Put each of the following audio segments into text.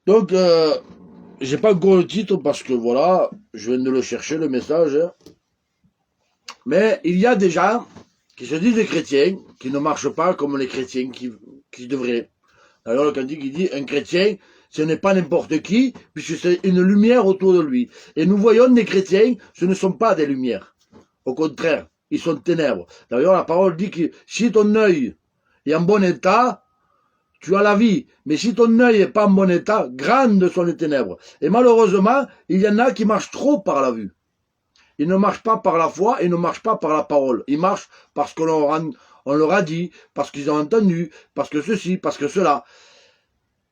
Donc, j'ai pas encore le titre parce que voilà, je viens de le chercher, le message. Hein. Mais il y a des gens qui se disent des chrétiens, qui ne marchent pas comme les chrétiens qui devraient. Alors le cantique il dit, un chrétien, ce n'est pas n'importe qui, puisque c'est une lumière autour de lui. Et nous voyons des chrétiens, ce ne sont pas des lumières. Au contraire, ils sont ténèbres. D'ailleurs, la parole dit que si ton œil est en bon état, tu as la vie. Mais si ton œil n'est pas en bon état, grandes sont les ténèbres. Et malheureusement, il y en a qui marchent trop par la vue. Ils ne marchent pas par la foi, ils ne marchent pas par la parole. Ils marchent parce qu'on leur a dit, parce qu'ils ont entendu, parce que ceci, parce que cela.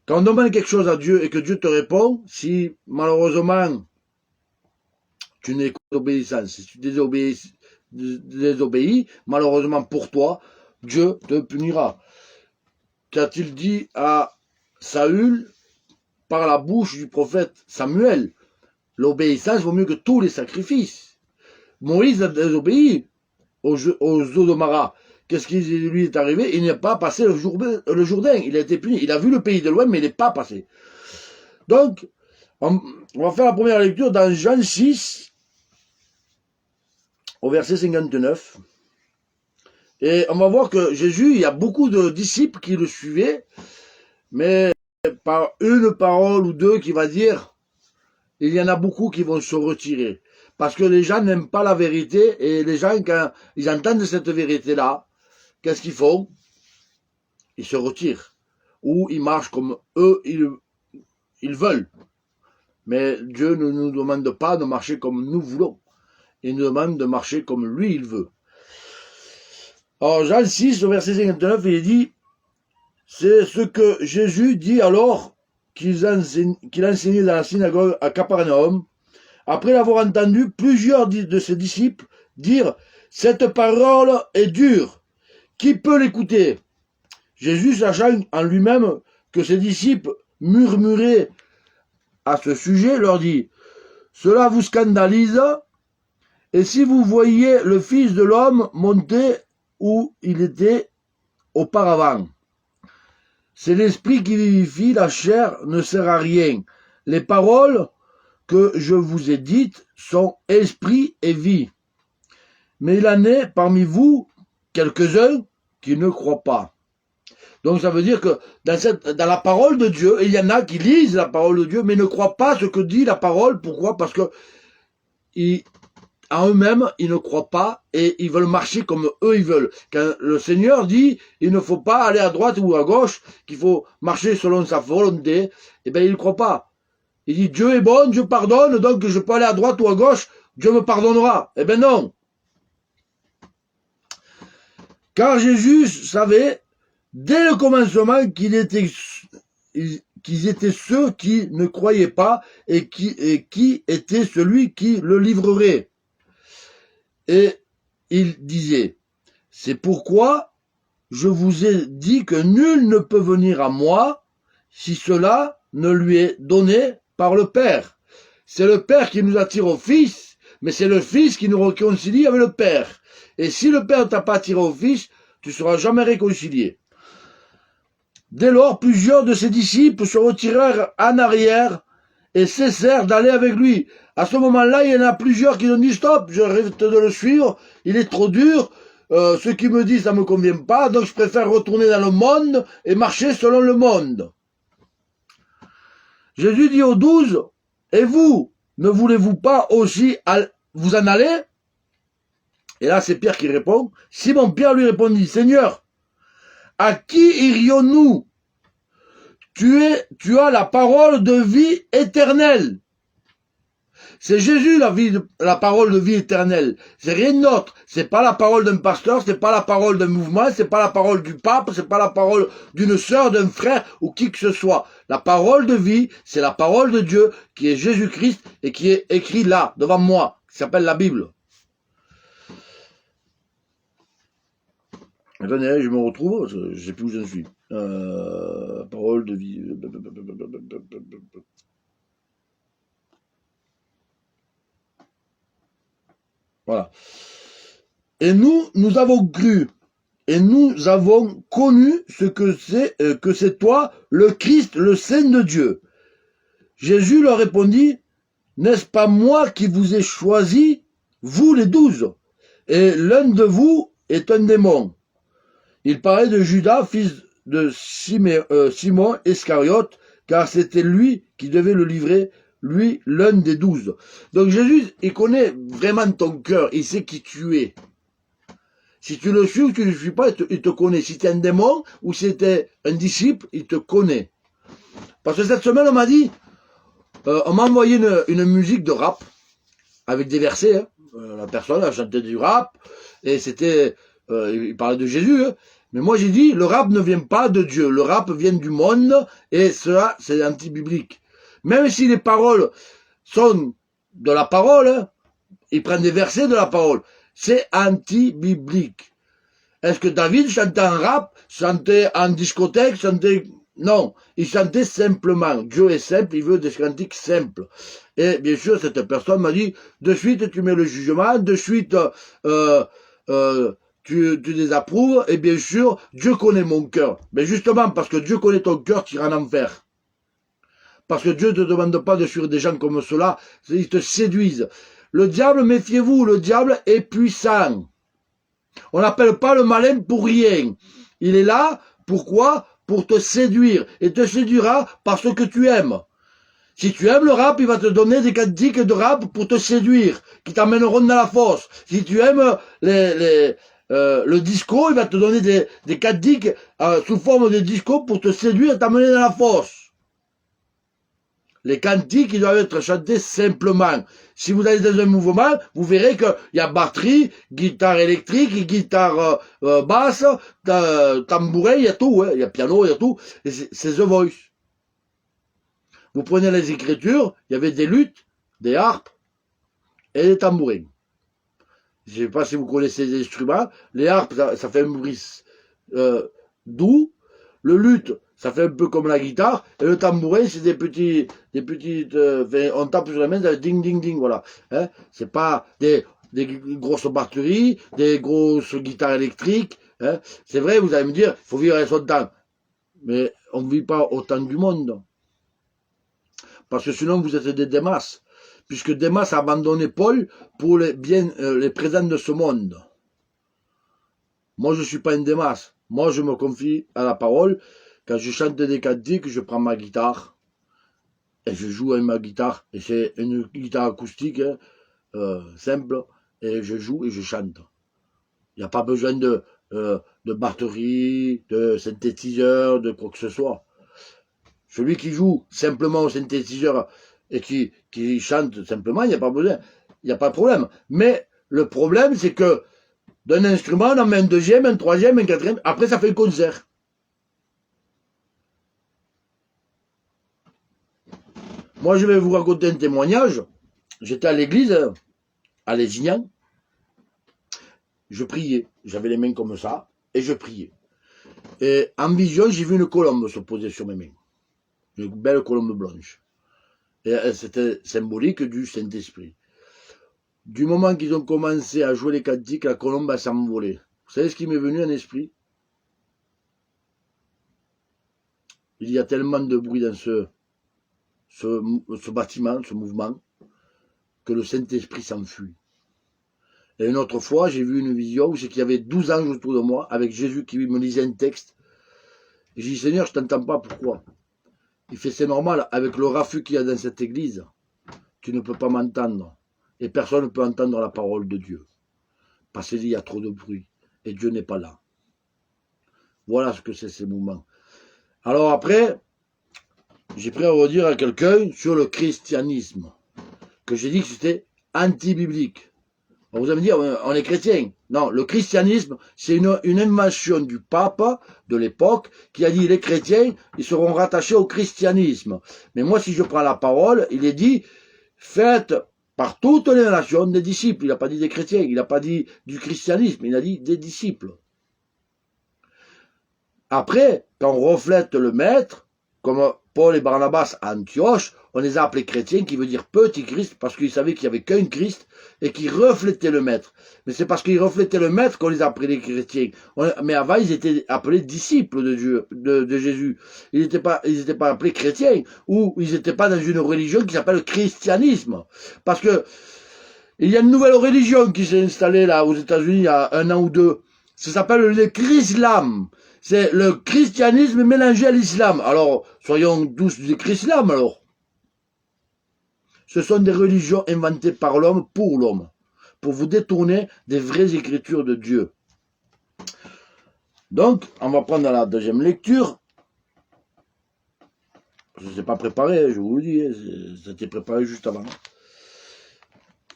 Quand on demande quelque chose à Dieu et que Dieu te répond, si malheureusement tu n'es qu'obéissant, si tu désobéis, malheureusement pour toi, Dieu te punira. Qu'a-t-il dit à Saül par la bouche du prophète Samuel? L'obéissance vaut mieux que tous les sacrifices. Moïse a désobéi aux eaux de Mara. Qu'est-ce qui lui est arrivé? Il n'est pas passé le Jourdain. Il a été puni. Il a vu le pays de loin, mais il n'est pas passé. Donc, on va faire la première lecture dans Jean 6, au verset 59. Et on va voir que Jésus, il y a beaucoup de disciples qui le suivaient, mais par une parole ou deux qui va dire, il y en a beaucoup qui vont se retirer. Parce que les gens n'aiment pas la vérité, et les gens, quand ils entendent cette vérité-là, qu'est-ce qu'ils font? Ils se retirent. Ou ils marchent comme eux, ils veulent. Mais Dieu ne nous demande pas de marcher comme nous voulons. Il nous demande de marcher comme lui, il veut. Alors, Jean 6, au verset 59, il dit, c'est ce que Jésus dit alors qu'il enseignait dans la synagogue à Capernaum. Après l'avoir entendu, plusieurs de ses disciples dire, cette parole est dure. Qui peut l'écouter? Jésus, sachant en lui-même que ses disciples murmuraient à ce sujet, leur dit, cela vous scandalise? Et si vous voyiez le Fils de l'homme monter où il était auparavant? C'est l'esprit qui vivifie, la chair ne sert à rien. Les paroles que je vous ai dites sont esprit et vie. Mais il en est parmi vous quelques-uns qui ne croient pas. Donc ça veut dire que dans la parole de Dieu, il y en a qui lisent la parole de Dieu, mais ne croient pas ce que dit la parole. Pourquoi? Parce que en eux-mêmes, ils ne croient pas et ils veulent marcher comme eux ils veulent. Quand le Seigneur dit, il ne faut pas aller à droite ou à gauche, qu'il faut marcher selon sa volonté, eh bien ils ne croient pas. Il dit, Dieu est bon, Dieu pardonne, donc je peux aller à droite ou à gauche, Dieu me pardonnera. Eh bien non. Car Jésus savait, dès le commencement, qu'ils étaient ceux qui ne croyaient pas et qui était celui qui le livrerait. Et il disait, c'est pourquoi je vous ai dit que nul ne peut venir à moi si cela ne lui est donné par le Père. C'est le Père qui nous attire au Fils, mais c'est le Fils qui nous réconcilie avec le Père. Et si le Père ne t'a pas attiré au Fils, tu ne seras jamais réconcilié. Dès lors, plusieurs de ses disciples se retirèrent en arrière et cessèrent d'aller avec lui. À ce moment-là, il y en a plusieurs qui ont dit, stop, j'arrête de le suivre, il est trop dur, ce qu'il me dit, ça ne me convient pas, donc je préfère retourner dans le monde et marcher selon le monde. Jésus dit aux 12, et vous, ne voulez-vous pas aussi vous en aller? Et là, c'est Pierre qui répond. Simon-Pierre lui répondit, Seigneur, à qui irions-nous? Tu as la parole de vie éternelle. C'est Jésus la parole de vie éternelle. C'est rien d'autre. C'est pas la parole d'un pasteur, c'est pas la parole d'un mouvement, c'est pas la parole du pape, c'est pas la parole d'une sœur, d'un frère ou qui que ce soit. La parole de vie, c'est la parole de Dieu qui est Jésus-Christ et qui est écrit là, devant moi, qui s'appelle la Bible. Attendez, je me retrouve, je sais plus où je suis. Parole de vie. Voilà. Et nous avons cru, et nous avons connu ce que c'est toi, le Christ, le Saint de Dieu. Jésus leur répondit, n'est-ce pas moi qui vous ai choisi, vous les 12, et l'un de vous est un démon. Il parlait de Judas, fils de Simon Iscariote, car c'était lui qui devait le livrer, lui, l'un des 12. Donc Jésus, il connaît vraiment ton cœur, il sait qui tu es. Si tu le suis ou tu ne le suis pas, il te connaît. Si tu es un démon ou si tu es un disciple, il te connaît. Parce que cette semaine, on m'a dit, on m'a envoyé une musique de rap, avec des versets. Hein. La personne a chanté du rap, et c'était, il parlait de Jésus. Hein. Mais moi j'ai dit, le rap ne vient pas de Dieu, le rap vient du monde, et cela, c'est anti-biblique. Même si les paroles sont de la parole, hein, ils prennent des versets de la parole, c'est anti-biblique. Est-ce que David chantait en rap, chantait en discothèque, chantait... Non, il chantait simplement. Dieu est simple, il veut des cantiques simples. Et bien sûr, cette personne m'a dit, de suite tu mets le jugement, de suite tu désapprouves, et bien sûr, Dieu connaît mon cœur. Mais justement, parce que Dieu connaît ton cœur, tu iras en enfer. Parce que Dieu ne te demande pas de suivre des gens comme cela, ils te séduisent. Le diable, méfiez-vous, le diable est puissant. On n'appelle pas le malin pour rien. Il est là, pourquoi ? Pour te séduire. Et te séduira par ce que tu aimes. Si tu aimes le rap, il va te donner des cantiques de rap pour te séduire, qui t'emmèneront dans la fosse. Si tu aimes le disco, il va te donner des cantiques sous forme de disco pour te séduire et t'amener dans la fosse. Les cantiques, ils doivent être chantés simplement. Si vous allez dans un mouvement, vous verrez qu'il y a batterie, guitare électrique, guitare basse, tambourin, il y a tout, hein. Il y a piano, il y a tout. C'est The Voice. Vous prenez les Écritures, il y avait des luttes, des harpes et des tambourins. Je ne sais pas si vous connaissez les instruments. Les harpes, ça fait un bruit doux. Le luth, ça fait un peu comme la guitare, et le tambourin, c'est des petites, on tape sur la main, ça fait ding, ding, ding, voilà. Hein, c'est pas des grosses batteries, des grosses guitares électriques. Hein. C'est vrai, vous allez me dire, il faut vivre avec son temps. Mais on ne vit pas au temps du monde. Parce que sinon, vous êtes des Démas. Puisque Démas a abandonné Paul pour les présents de ce monde. Moi, je ne suis pas un Démas. Moi, je me confie à la parole. Quand je chante des cantiques, je prends ma guitare et je joue avec ma guitare. Et c'est une guitare acoustique, hein, simple, et je joue et je chante. Il n'y a pas besoin de batterie, de synthétiseur, de quoi que ce soit. Celui qui joue simplement au synthétiseur et qui chante simplement, il n'y a pas besoin, il n'y a pas de problème. Mais le problème, c'est que d'un instrument, on en met un deuxième, un troisième, un quatrième, après ça fait le concert. Moi, je vais vous raconter un témoignage. J'étais à l'église, à Lézignan. Je priais. J'avais les mains comme ça, et je priais. Et en vision, j'ai vu une colombe se poser sur mes mains. Une belle colombe blanche. Et c'était symbolique du Saint-Esprit. Du moment qu'ils ont commencé à jouer les cantiques, la colombe a s'envolé. Vous savez ce qui m'est venu en esprit? Il y a tellement de bruit dans ce bâtiment, ce mouvement, que le Saint-Esprit s'enfuit. Et une autre fois, j'ai vu une vision où c'est qu'il y avait 12 anges autour de moi, avec Jésus qui me lisait un texte. Et j'ai dit, Seigneur, je t'entends pas, pourquoi? Il fait, c'est normal, avec le raffut qu'il y a dans cette église, tu ne peux pas m'entendre. Et personne ne peut entendre la parole de Dieu. Parce qu'il y a trop de bruit. Et Dieu n'est pas là. Voilà ce que c'est ces mouvements. Alors après, j'ai pris à redire à quelqu'un sur le christianisme. Que j'ai dit que c'était anti-biblique. Vous allez me dire, on est chrétien. Non, le christianisme, c'est une invention du pape de l'époque qui a dit les chrétiens, ils seront rattachés au christianisme. Mais moi, si je prends la parole, il est dit, faites par toutes les nations des disciples. Il n'a pas dit des chrétiens, il n'a pas dit du christianisme, il a dit des disciples. Après, quand on reflète le maître, comme Paul et Barnabas à Antioche, on les a appelés chrétiens, qui veut dire petit Christ, parce qu'ils savaient qu'il n'y avait qu'un Christ et qui reflétait le Maître. Mais c'est parce qu'ils reflétaient le Maître qu'on les a appelés chrétiens. Mais avant, ils étaient appelés disciples de Dieu, de Jésus. Ils n'étaient pas appelés chrétiens, ou ils n'étaient pas dans une religion qui s'appelle le christianisme. Parce que il y a une nouvelle religion qui s'est installée là aux États-Unis il y a 1 an ou 2. Ça s'appelle le Chrislam. C'est le christianisme mélangé à l'islam. Alors, soyons tous des Chrislam alors. Ce sont des religions inventées par l'homme pour l'homme, pour vous détourner des vraies écritures de Dieu. Donc, on va prendre la deuxième lecture. Je ne sais pas préparé, je vous le dis, c'était préparé juste avant.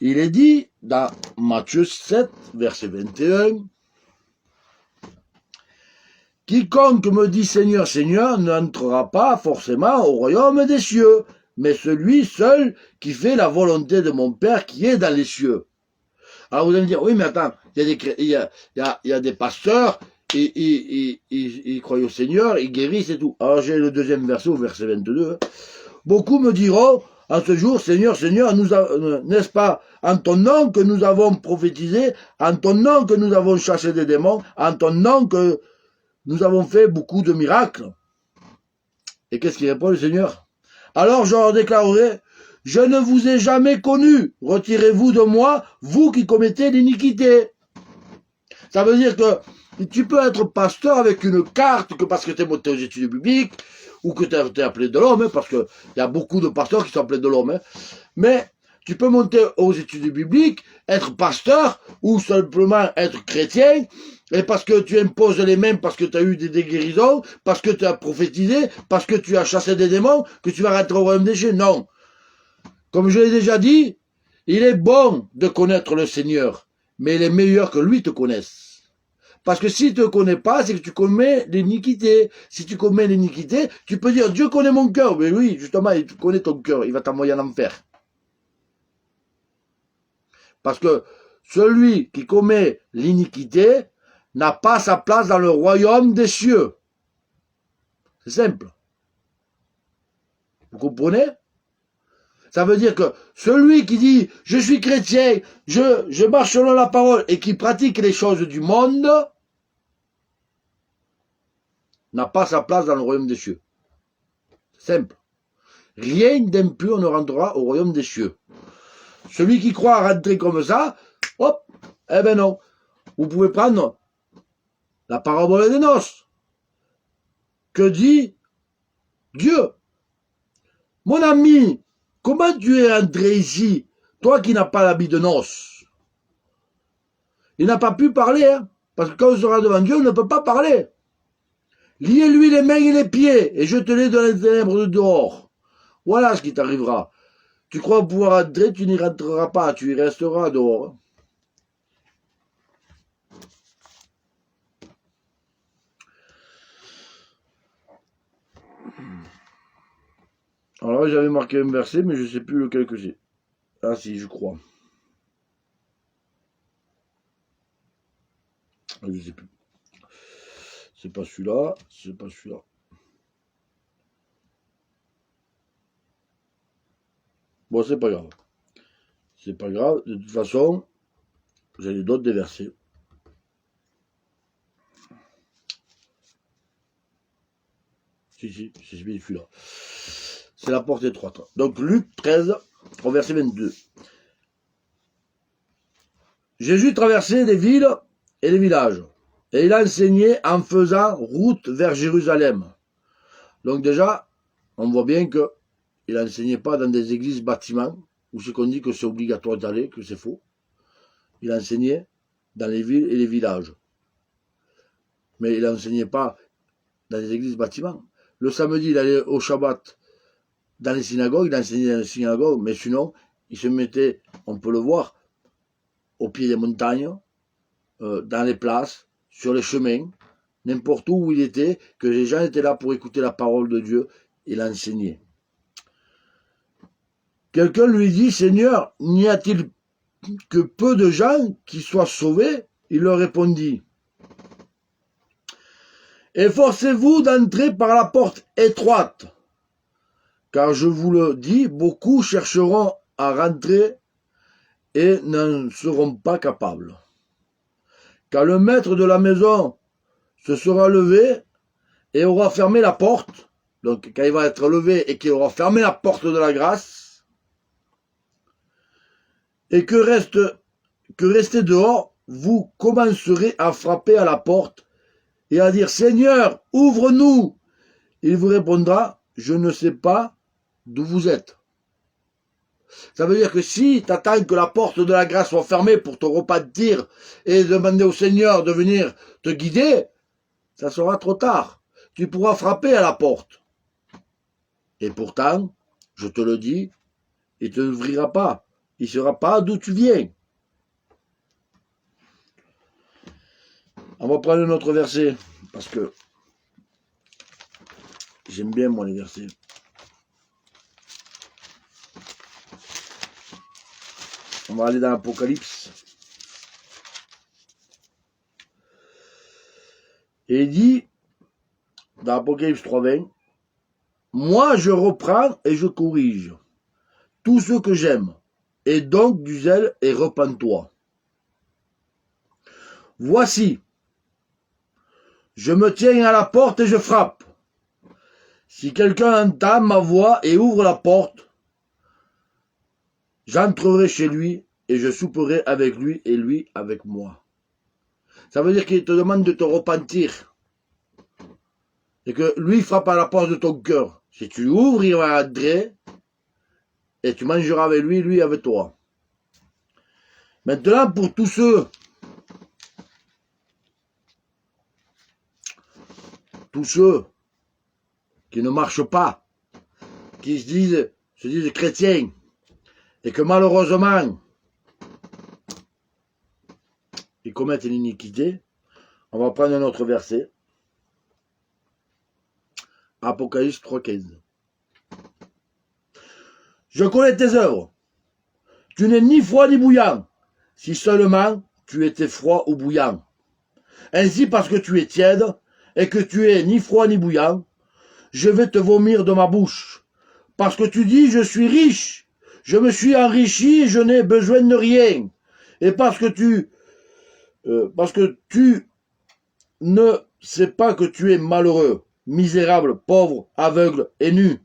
Il est dit dans Matthieu 7, verset 21, « Quiconque me dit Seigneur, Seigneur n'entrera pas forcément au royaume des cieux, mais celui seul qui fait la volonté de mon Père qui est dans les cieux. » Alors vous allez me dire, oui mais attends, il y a des pasteurs, ils croient au Seigneur, ils guérissent et tout. Alors j'ai le deuxième verset, au verset 22. Beaucoup me diront, en ce jour, Seigneur, Seigneur, n'est-ce pas en ton nom que nous avons prophétisé, en ton nom que nous avons chassé des démons, en ton nom que nous avons fait beaucoup de miracles. Et qu'est-ce qu'il répond le Seigneur? Alors je leur déclarerai, je ne vous ai jamais connu, retirez-vous de moi, vous qui commettez l'iniquité. Ça veut dire que tu peux être pasteur avec une carte, que parce que tu es monté aux études bibliques, ou que tu es appelé de l'homme, parce qu'il y a beaucoup de pasteurs qui sont appelés de l'homme, mais tu peux monter aux études bibliques, être pasteur, ou simplement être chrétien, et parce que tu imposes les mains, parce que tu as eu des guérisons, parce que tu as prophétisé, parce que tu as chassé des démons, que tu vas rentrer au royaume des cieux. Non. Comme je l'ai déjà dit, il est bon de connaître le Seigneur, mais il est meilleur que lui te connaisse. Parce que s'il ne te connaît pas, c'est que tu commets l'iniquité. Si tu commets l'iniquité, tu peux dire, Dieu connaît mon cœur. Mais oui, justement, il connaît ton cœur, il va t'envoyer en enfer. Parce que celui qui commet l'iniquité n'a pas sa place dans le royaume des cieux. C'est simple. Vous comprenez? Ça veut dire que celui qui dit « je suis chrétien, je marche selon la parole » et qui pratique les choses du monde n'a pas sa place dans le royaume des cieux. C'est simple. Rien d'impur ne rentrera au royaume des cieux. Celui qui croit rentrer comme ça, hop, eh ben non. Vous pouvez prendre la parabole des noces. Que dit Dieu? Mon ami, comment tu es entré ici, toi qui n'as pas l'habit de noces? Il n'a pas pu parler, hein, parce que quand on sera devant Dieu, on ne peut pas parler. Liez-lui les mains et les pieds, et jetez-les dans les ténèbres de dehors. Voilà ce qui t'arrivera. Tu crois pouvoir entrer, tu n'y rentreras pas, tu y resteras dehors. Alors là, j'avais marqué un verset, mais je ne sais plus lequel que c'est. Ah si, je crois. Je ne sais plus. C'est pas celui-là, c'est pas celui-là. Bon, c'est pas grave. C'est pas grave. De toute façon, j'avais d'autres des versets. Si, c'est celui-là. C'est la porte étroite. Donc, Luc 13, au verset 22. Jésus traversait les villes et les villages. Et il enseignait en faisant route vers Jérusalem. Donc déjà, on voit bien que il n'enseignait pas dans des églises bâtiments, où ce qu'on dit que c'est obligatoire d'aller, que c'est faux. Il enseignait dans les villes et les villages. Mais il n'enseignait pas dans des églises bâtiments. Le samedi, il allait au Shabbat dans les synagogues, il enseignait dans les synagogues, mais sinon, il se mettait, on peut le voir, au pied des montagnes, dans les places, sur les chemins, n'importe où il était, que les gens étaient là pour écouter la parole de Dieu, il enseignait. Quelqu'un lui dit, Seigneur, n'y a-t-il que peu de gens qui soient sauvés? Il leur répondit, efforcez-vous d'entrer par la porte étroite, car je vous le dis, beaucoup chercheront à rentrer et n'en seront pas capables. Quand le maître de la maison se sera levé et aura fermé la porte, donc quand il va être levé et qu'il aura fermé la porte de la grâce, et que restez dehors, vous commencerez à frapper à la porte et à dire « Seigneur, ouvre-nous !» Il vous répondra « Je ne sais pas d'où vous êtes. » Ça veut dire que si tu attends que la porte de la grâce soit fermée pour te repentir et demander au Seigneur de venir te guider, ça sera trop tard. Tu pourras frapper à la porte. Et pourtant, je te le dis, il ne te ouvrira pas. Il ne saura pas d'où tu viens. On va prendre un autre verset, parce que j'aime bien moi les versets. On va aller dans l'Apocalypse. Et il dit, dans l'Apocalypse 3:20, « Moi je reprends et je corrige tout ce que j'aime, et donc du zèle et repens-toi. Voici, je me tiens à la porte et je frappe. Si quelqu'un entend ma voix et ouvre la porte, j'entrerai chez lui et je souperai avec lui et lui avec moi. » Ça veut dire qu'il te demande de te repentir. Et que lui frappe à la porte de ton cœur. Si tu ouvres, il va entrer et tu mangeras avec lui, lui avec toi. Maintenant, pour tous ceux qui ne marchent pas, qui se disent chrétiens, et que malheureusement, ils commettent l'iniquité, on va prendre un autre verset. Apocalypse 3:15. Je connais tes œuvres. Tu n'es ni froid ni bouillant, si seulement tu étais froid ou bouillant. Ainsi, parce que tu es tiède, et que tu es ni froid ni bouillant, je vais te vomir de ma bouche. Parce que tu dis, je suis riche, je me suis enrichi et je n'ai besoin de rien. Et parce que tu ne sais pas que tu es malheureux, misérable, pauvre, aveugle et nu.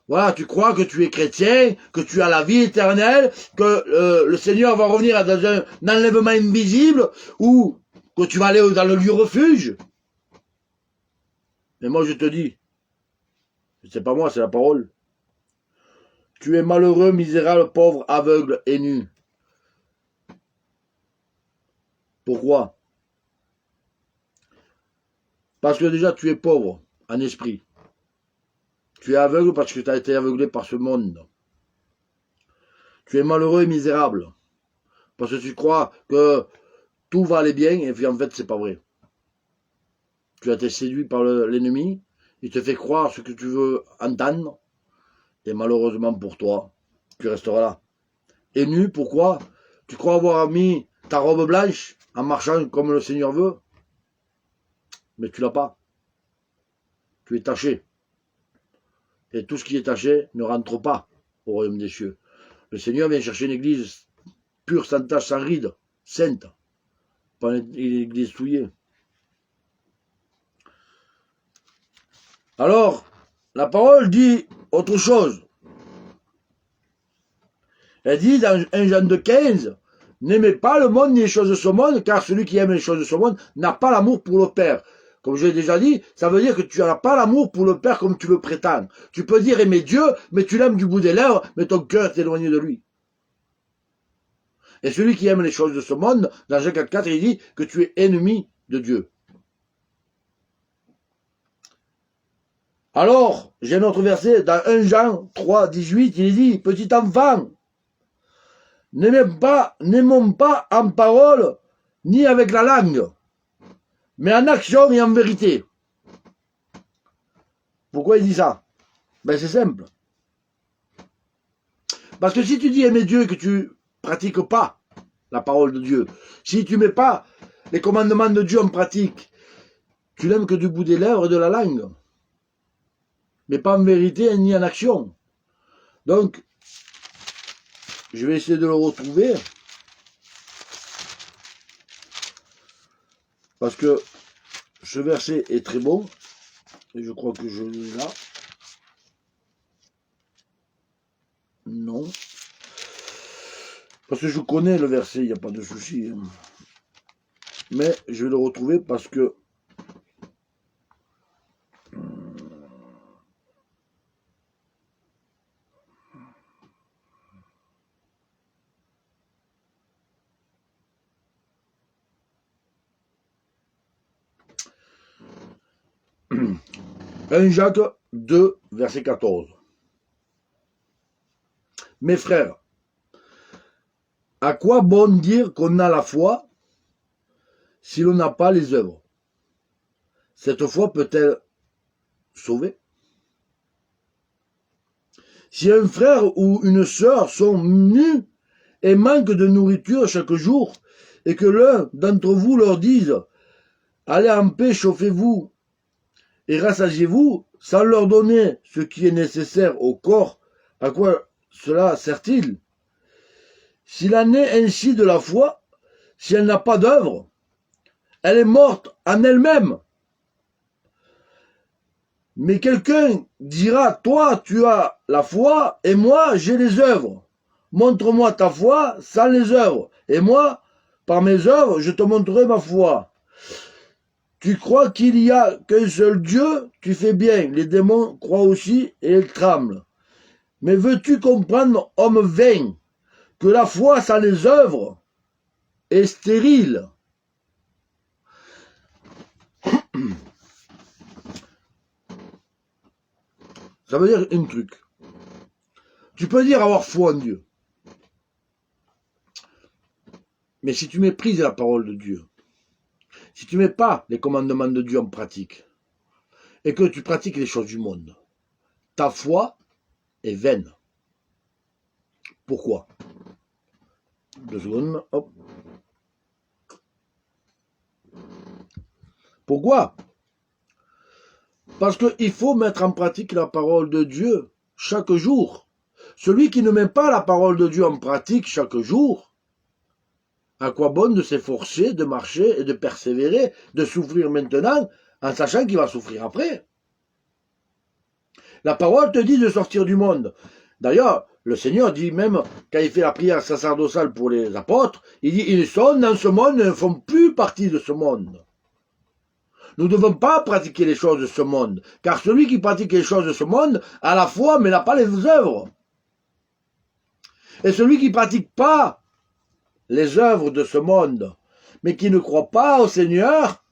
Voilà, tu crois que tu es chrétien, que tu as la vie éternelle, que le Seigneur va revenir dans un enlèvement invisible, ou que tu vas aller dans le lieu refuge. Mais moi je te dis, c'est pas moi, c'est la parole. Tu es malheureux, misérable, pauvre, aveugle et nu. Pourquoi? Parce que déjà tu es pauvre en esprit. Tu es aveugle parce que tu as été aveuglé par ce monde. Tu es malheureux et misérable. Parce que tu crois que tout va aller bien et puis en fait c'est pas vrai. Tu as été séduit par l'ennemi, il te fait croire ce que tu veux entendre, et malheureusement pour toi, tu resteras là. Et nu, pourquoi? Tu crois avoir mis ta robe blanche en marchant comme le Seigneur veut, mais tu l'as pas. Tu es taché. Et tout ce qui est taché ne rentre pas au royaume des cieux. Le Seigneur vient chercher une église pure, sans tache, sans ride, sainte, pas une église souillée. Alors, la parole dit autre chose. Elle dit dans 1 Jean 2,15, n'aimez pas le monde ni les choses de ce monde, car celui qui aime les choses de ce monde n'a pas l'amour pour le Père. Comme je l'ai déjà dit, ça veut dire que tu n'as pas l'amour pour le Père comme tu le prétends. Tu peux dire aimer Dieu, mais tu l'aimes du bout des lèvres, mais ton cœur est éloigné de lui. Et celui qui aime les choses de ce monde, dans Jean 4,4, il dit que tu es ennemi de Dieu. Alors, j'ai un autre verset, dans 1 Jean 3,18, il dit, petit enfant, n'aimons pas en parole, ni avec la langue, mais en action et en vérité. Pourquoi il dit ça? Ben c'est simple. Parce que si tu dis aimer Dieu et que tu pratiques pas la parole de Dieu, si tu mets pas les commandements de Dieu en pratique, tu l'aimes que du bout des lèvres et de la langue. mais pas en vérité ni en action. Donc, je vais essayer de le retrouver, parce que ce verset est très bon, et je crois que je l'ai là. Non. Parce que je connais le verset, il n'y a pas de souci. Mais je vais le retrouver parce que 1 Jacques 2, verset 14. Mes frères, à quoi bon dire qu'on a la foi si l'on n'a pas les œuvres? Cette foi peut-elle sauver? Si un frère ou une sœur sont nus et manquent de nourriture chaque jour, et que l'un d'entre vous leur dise « Allez en paix, chauffez-vous et rassasiez-vous » sans leur donner ce qui est nécessaire au corps, à quoi cela sert-il? S'il en est ainsi de la foi, si elle n'a pas d'œuvre, elle est morte en elle-même. Mais quelqu'un dira, toi tu as la foi et moi j'ai les œuvres. Montre-moi ta foi sans les œuvres, et moi, par mes œuvres, je te montrerai ma foi. Tu crois qu'il y a qu'un seul Dieu, tu fais bien, les démons croient aussi et ils tremblent. Mais veux-tu comprendre, homme vain, que la foi sans les œuvres est stérile? Ça veut dire un truc. Tu peux dire avoir foi en Dieu. Mais si tu méprises la parole de Dieu, si tu ne mets pas les commandements de Dieu en pratique, et que tu pratiques les choses du monde, ta foi est vaine. Pourquoi? 2 secondes, hop. Pourquoi? Parce qu'il faut mettre en pratique la parole de Dieu chaque jour. Celui qui ne met pas la parole de Dieu en pratique chaque jour, à quoi bon de s'efforcer, de marcher et de persévérer, de souffrir maintenant, en sachant qu'il va souffrir après? La parole te dit de sortir du monde. D'ailleurs, le Seigneur dit même, quand il fait la prière sacerdotale pour les apôtres, il dit, ils sont dans ce monde et ne font plus partie de ce monde. Nous ne devons pas pratiquer les choses de ce monde, car celui qui pratique les choses de ce monde a la foi, mais n'a pas les œuvres. Et celui qui ne pratique pas les œuvres de ce monde, mais qui ne croit pas au Seigneur,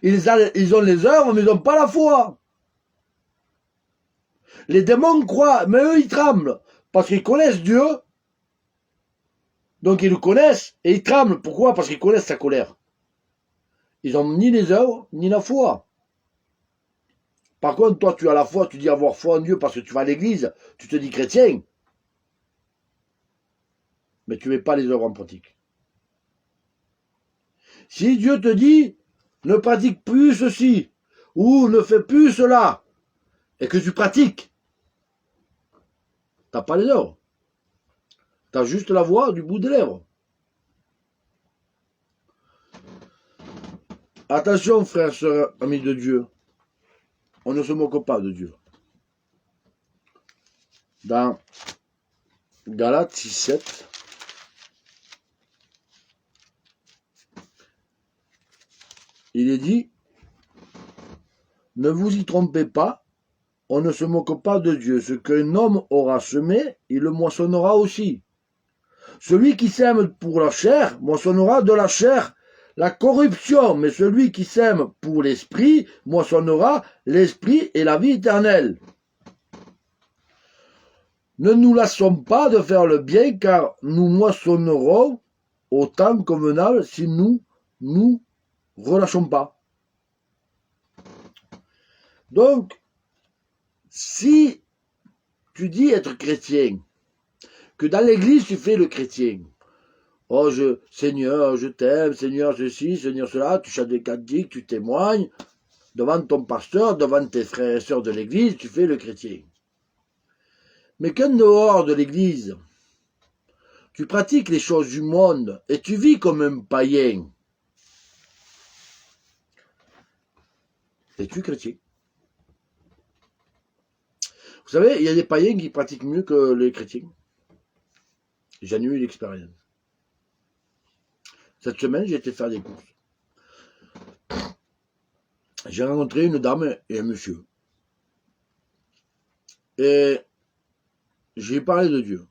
ils ont les œuvres, mais ils n'ont pas la foi. Les démons croient, mais eux, ils tremblent, parce qu'ils connaissent Dieu. Donc ils le connaissent, et ils tremblent. Pourquoi? Parce qu'ils connaissent sa colère. Ils n'ont ni les œuvres, ni la foi. Par contre, toi, tu as la foi, tu dis avoir foi en Dieu parce que tu vas à l'église, tu te dis chrétien. Mais tu ne mets pas les œuvres en pratique. Si Dieu te dit, ne pratique plus ceci, ou ne fais plus cela, et que tu pratiques, tu n'as pas les œuvres. Tu as juste la voix du bout des lèvres. Attention, frères, sœurs, amis de Dieu. On ne se moque pas de Dieu. Dans Galates 6,7, il est dit, ne vous y trompez pas, on ne se moque pas de Dieu. Ce qu'un homme aura semé, il le moissonnera aussi. Celui qui sème pour la chair, moissonnera de la chair la corruption, mais celui qui sème pour l'esprit, moissonnera l'esprit et la vie éternelle. Ne nous lassons pas de faire le bien, car nous moissonnerons au temps convenable si nous nous relâchons pas. Donc, si tu dis être chrétien, que dans l'église tu fais le chrétien, oh Seigneur, je t'aime, Seigneur ceci, Seigneur cela, tu chantes des cantiques, tu témoignes, devant ton pasteur, devant tes frères et sœurs de l'église, tu fais le chrétien. Mais qu'en dehors de l'église, tu pratiques les choses du monde et tu vis comme un païen. Es-tu chrétien? Vous savez, il y a des païens qui pratiquent mieux que les chrétiens. J'en ai eu l'expérience. Cette semaine, j'ai été faire des courses. J'ai rencontré une dame et un monsieur. Et j'ai parlé de Dieu.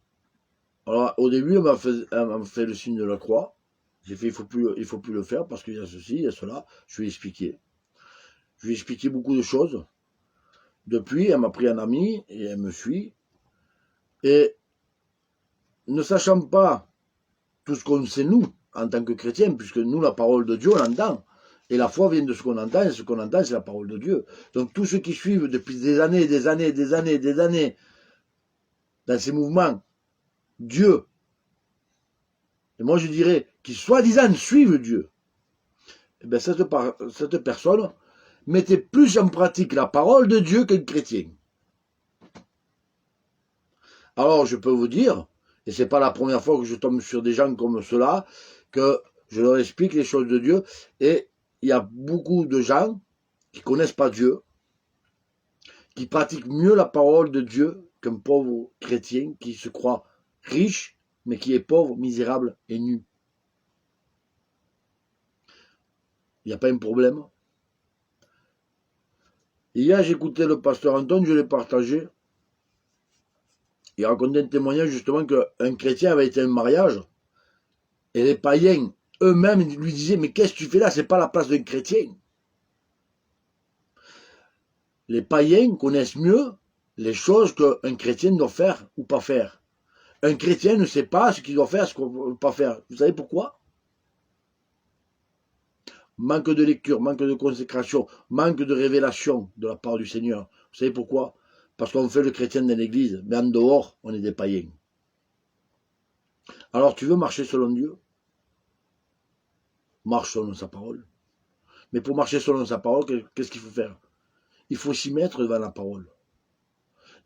Alors, au début, elle m'a fait le signe de la croix. J'ai fait, il faut plus le faire parce qu'il y a ceci, il y a cela. Je lui ai expliqué. Je lui ai expliqué beaucoup de choses. Depuis, elle m'a pris un ami et elle me suit. Et ne sachant pas tout ce qu'on sait nous, en tant que chrétiens, puisque nous, la parole de Dieu, on l'entend. Et la foi vient de ce qu'on entend, et ce qu'on entend, c'est la parole de Dieu. Donc tous ceux qui suivent depuis des années, dans ces mouvements, Dieu, et moi je dirais, qui soi-disant suivent Dieu, eh bien cette personne mettait plus en pratique la parole de Dieu qu'un chrétien. Alors je peux vous dire, et c'est pas la première fois que je tombe sur des gens comme cela, que je leur explique les choses de Dieu, et il y a beaucoup de gens qui connaissent pas Dieu, qui pratiquent mieux la parole de Dieu qu'un pauvre chrétien qui se croit riche, mais qui est pauvre, misérable et nu. Il n'y a pas un problème. Hier, j'écoutais le pasteur Antoine, je l'ai partagé. Il racontait un témoignage justement qu'un chrétien avait été à un mariage, et les païens eux-mêmes lui disaient « Mais qu'est-ce que tu fais là? C'est pas la place d'un chrétien. » Les païens connaissent mieux les choses qu'un chrétien doit faire ou pas faire. Un chrétien ne sait pas ce qu'il doit faire, ce qu'il ne doit pas faire. Vous savez pourquoi? Manque de lecture, manque de consécration, manque de révélation de la part du Seigneur. Vous savez pourquoi? Parce qu'on fait le chrétien dans l'église, mais en dehors, on est des païens. Alors tu veux marcher selon Dieu? Marche selon sa parole. Mais pour marcher selon sa parole, qu'est-ce qu'il faut faire? Il faut s'y mettre devant la parole.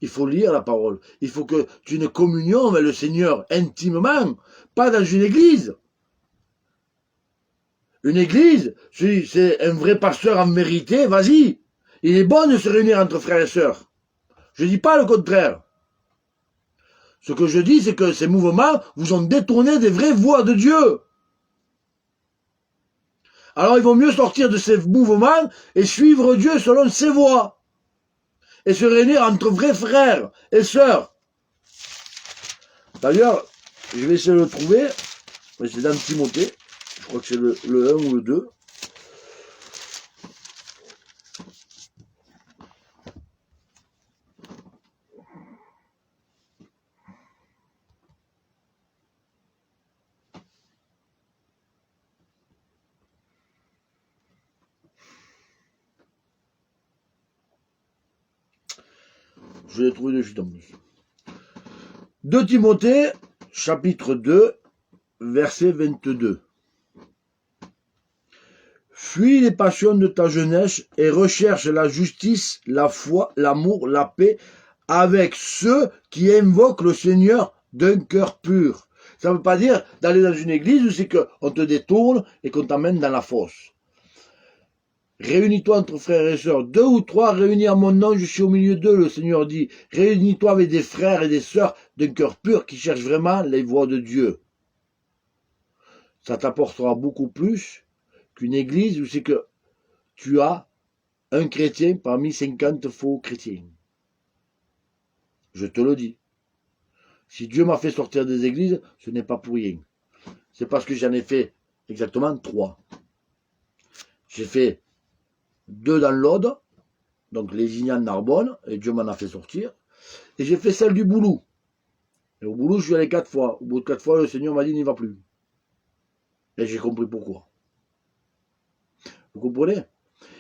Il faut lire la parole. Il faut que tu aies une communion avec le Seigneur intimement, pas dans une église. Une église, si c'est un vrai pasteur en vérité, vas-y. Il est bon de se réunir entre frères et sœurs. Je ne dis pas le contraire. Ce que je dis, c'est que ces mouvements vous ont détourné des vraies voies de Dieu. Alors il vaut mieux sortir de ces mouvements et suivre Dieu selon ses voies. Et se réunir entre vrais frères et sœurs. D'ailleurs, je vais essayer de le trouver. C'est dans Timothée. Je crois que c'est le 1 ou le 2. Je l'ai trouvé de suite en plus. 2 Timothée, chapitre 2, verset 22. Fuis les passions de ta jeunesse et recherche la justice, la foi, l'amour, la paix avec ceux qui invoquent le Seigneur d'un cœur pur. Ça ne veut pas dire d'aller dans une église où c'est qu'on te détourne et qu'on t'amène dans la fosse. Réunis-toi entre frères et sœurs. 2 ou 3 réunis en mon nom, je suis au milieu d'eux, le Seigneur dit. Réunis-toi avec des frères et des sœurs d'un cœur pur qui cherchent vraiment les voies de Dieu. Ça t'apportera beaucoup plus qu'une église où c'est que tu as un chrétien parmi 50 faux chrétiens. Je te le dis. Si Dieu m'a fait sortir des églises, ce n'est pas pour rien. C'est parce que j'en ai fait exactement 3. J'ai fait 2 dans l'Aude, donc les Lignan Narbonne, et Dieu m'en a fait sortir. Et j'ai fait celle du Boulou. Et au Boulou, je suis allé 4 fois. Au bout de 4 fois, le Seigneur m'a dit, n'y va plus. Et j'ai compris pourquoi. Vous comprenez?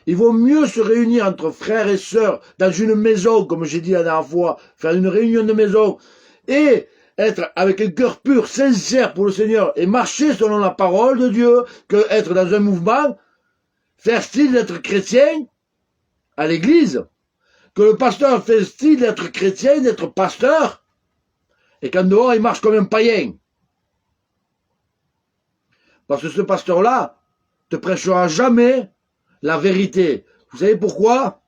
Il vaut mieux se réunir entre frères et sœurs dans une maison, comme j'ai dit la dernière fois, faire une réunion de maison, et être avec un cœur pur, sincère pour le Seigneur, et marcher selon la parole de Dieu, que être dans un mouvement, faire style d'être chrétien, à l'église, que le pasteur fait style d'être chrétien, d'être pasteur, et qu'en dehors, il marche comme un païen. Parce que ce pasteur-là te prêchera jamais la vérité. Vous savez pourquoi?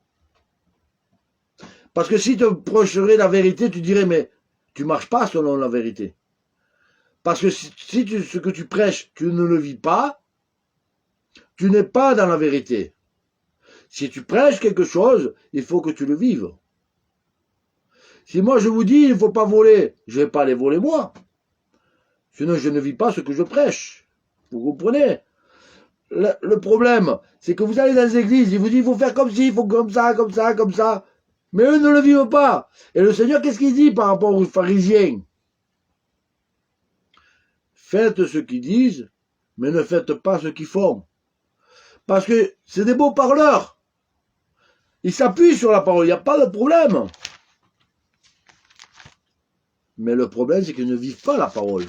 Parce que si te prêcherait la vérité, tu dirais, mais tu marches pas selon la vérité. Parce que si ce que tu prêches, tu ne le vis pas, tu n'es pas dans la vérité. Si tu prêches quelque chose, il faut que tu le vives. Si moi je vous dis, il ne faut pas voler, je ne vais pas aller voler moi. Sinon je ne vis pas ce que je prêche. Vous comprenez? Le problème, c'est que vous allez dans les églises, ils vous disent, il faut faire comme ci, il faut comme ça, comme ça, comme ça. Mais eux ne le vivent pas. Et le Seigneur, qu'est-ce qu'il dit par rapport aux pharisiens? Faites ce qu'ils disent, mais ne faites pas ce qu'ils font. Parce que c'est des beaux parleurs. Ils s'appuient sur la parole, il n'y a pas de problème. Mais le problème, c'est qu'ils ne vivent pas la parole.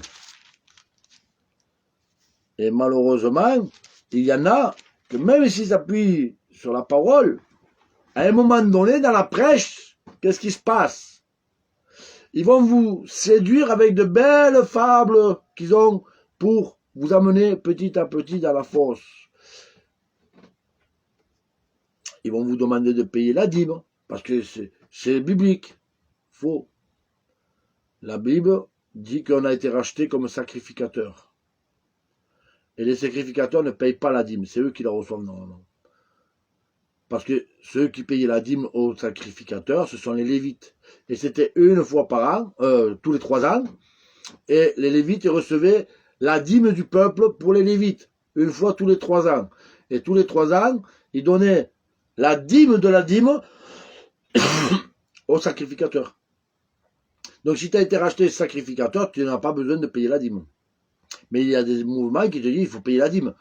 Et malheureusement, il y en a que même s'ils s'appuient sur la parole, à un moment donné, dans la prêche, qu'est-ce qui se passe? Ils vont vous séduire avec de belles fables qu'ils ont pour vous amener petit à petit dans la fosse. Ils vont vous demander de payer la dîme, parce que c'est biblique. Faux. La Bible dit qu'on a été racheté comme sacrificateur. Et les sacrificateurs ne payent pas la dîme, c'est eux qui la reçoivent normalement. Parce que ceux qui payaient la dîme aux sacrificateurs, ce sont les Lévites. Et c'était une fois par an, tous les 3 ans, et les Lévites recevaient la dîme du peuple pour les Lévites, une fois tous les 3 ans. Et tous les 3 ans, ils donnaient la dîme de la dîme aux sacrificateurs. Donc si tu as été racheté sacrificateur, tu n'as pas besoin de payer la dîme. Mais il y a des mouvements qui te disent qu'il faut payer la dîme.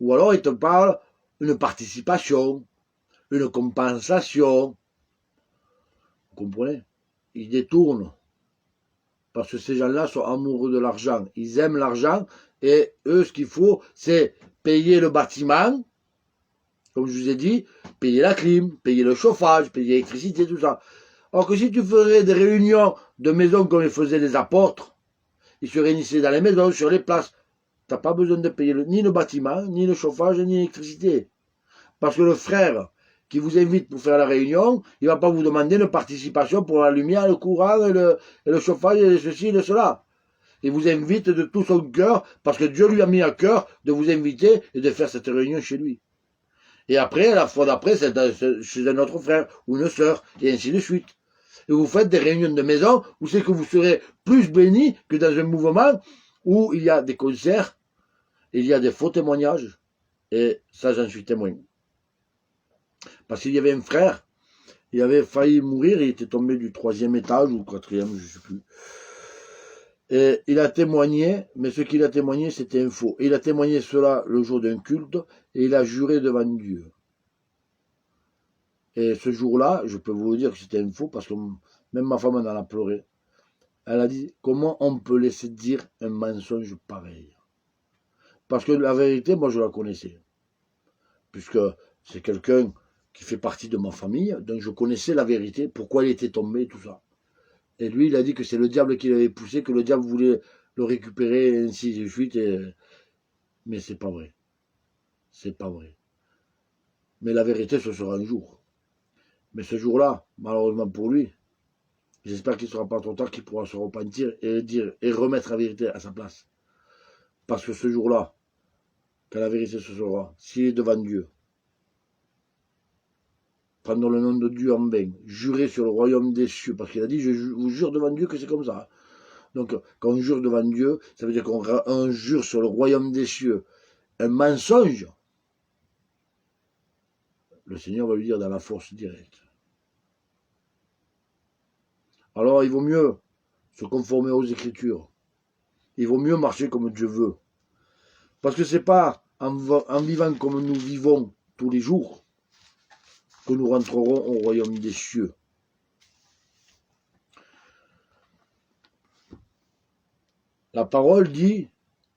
Ou alors ils te parlent une participation, une compensation. Vous comprenez? Ils détournent. Parce que ces gens-là sont amoureux de l'argent. Ils aiment l'argent et eux, ce qu'il faut, c'est payer le bâtiment, comme je vous ai dit, payer la clim, payer le chauffage, payer l'électricité, tout ça. Or que si tu ferais des réunions de maisons comme ils faisaient les apôtres, ils se réunissaient dans les maisons, sur les places, tu n'as pas besoin de payer ni le bâtiment, ni le chauffage, ni l'électricité. Parce que le frère qui vous invite pour faire la réunion, il ne va pas vous demander une participation pour la lumière, le courant, et le chauffage, et ceci, et cela. Il vous invite de tout son cœur, parce que Dieu lui a mis à cœur de vous inviter et de faire cette réunion chez lui. Et après, la fois d'après, c'est chez un autre frère ou une sœur, et ainsi de suite. Et vous faites des réunions de maison où c'est que vous serez plus bénis que dans un mouvement où il y a des concerts, il y a des faux témoignages, et ça j'en suis témoin. Parce qu'il y avait un frère, il avait failli mourir, il était tombé du 3e étage ou 4e, je ne sais plus. Et il a témoigné, mais ce qu'il a témoigné, c'était un faux. Et il a témoigné cela le jour d'un culte, et il a juré devant Dieu. Et ce jour-là, je peux vous dire que c'était un faux, parce que même ma femme en a pleuré. Elle a dit, comment on peut laisser dire un mensonge pareil? Parce que la vérité, moi je la connaissais. Puisque c'est quelqu'un qui fait partie de ma famille, donc je connaissais la vérité, pourquoi il était tombé, tout ça. Et lui, il a dit que c'est le diable qui l'avait poussé, que le diable voulait le récupérer, et ainsi de suite. Mais c'est pas vrai. C'est pas vrai. Mais la vérité, ce sera un jour. Mais ce jour-là, malheureusement pour lui, j'espère qu'il ne sera pas trop tard, qu'il pourra se repentir et dire et remettre la vérité à sa place. Parce que ce jour-là, quand la vérité se saura, s'il est devant Dieu, prendre le nom de Dieu en vain, jurer sur le royaume des cieux, parce qu'il a dit, je vous jure devant Dieu que c'est comme ça. Donc, quand on jure devant Dieu, ça veut dire qu'on jure sur le royaume des cieux un mensonge. Le Seigneur va lui dire dans la force directe. Alors, il vaut mieux se conformer aux Écritures. Il vaut mieux marcher comme Dieu veut. Parce que c'est pas en vivant comme nous vivons tous les jours que nous rentrerons au royaume des cieux. La parole dit,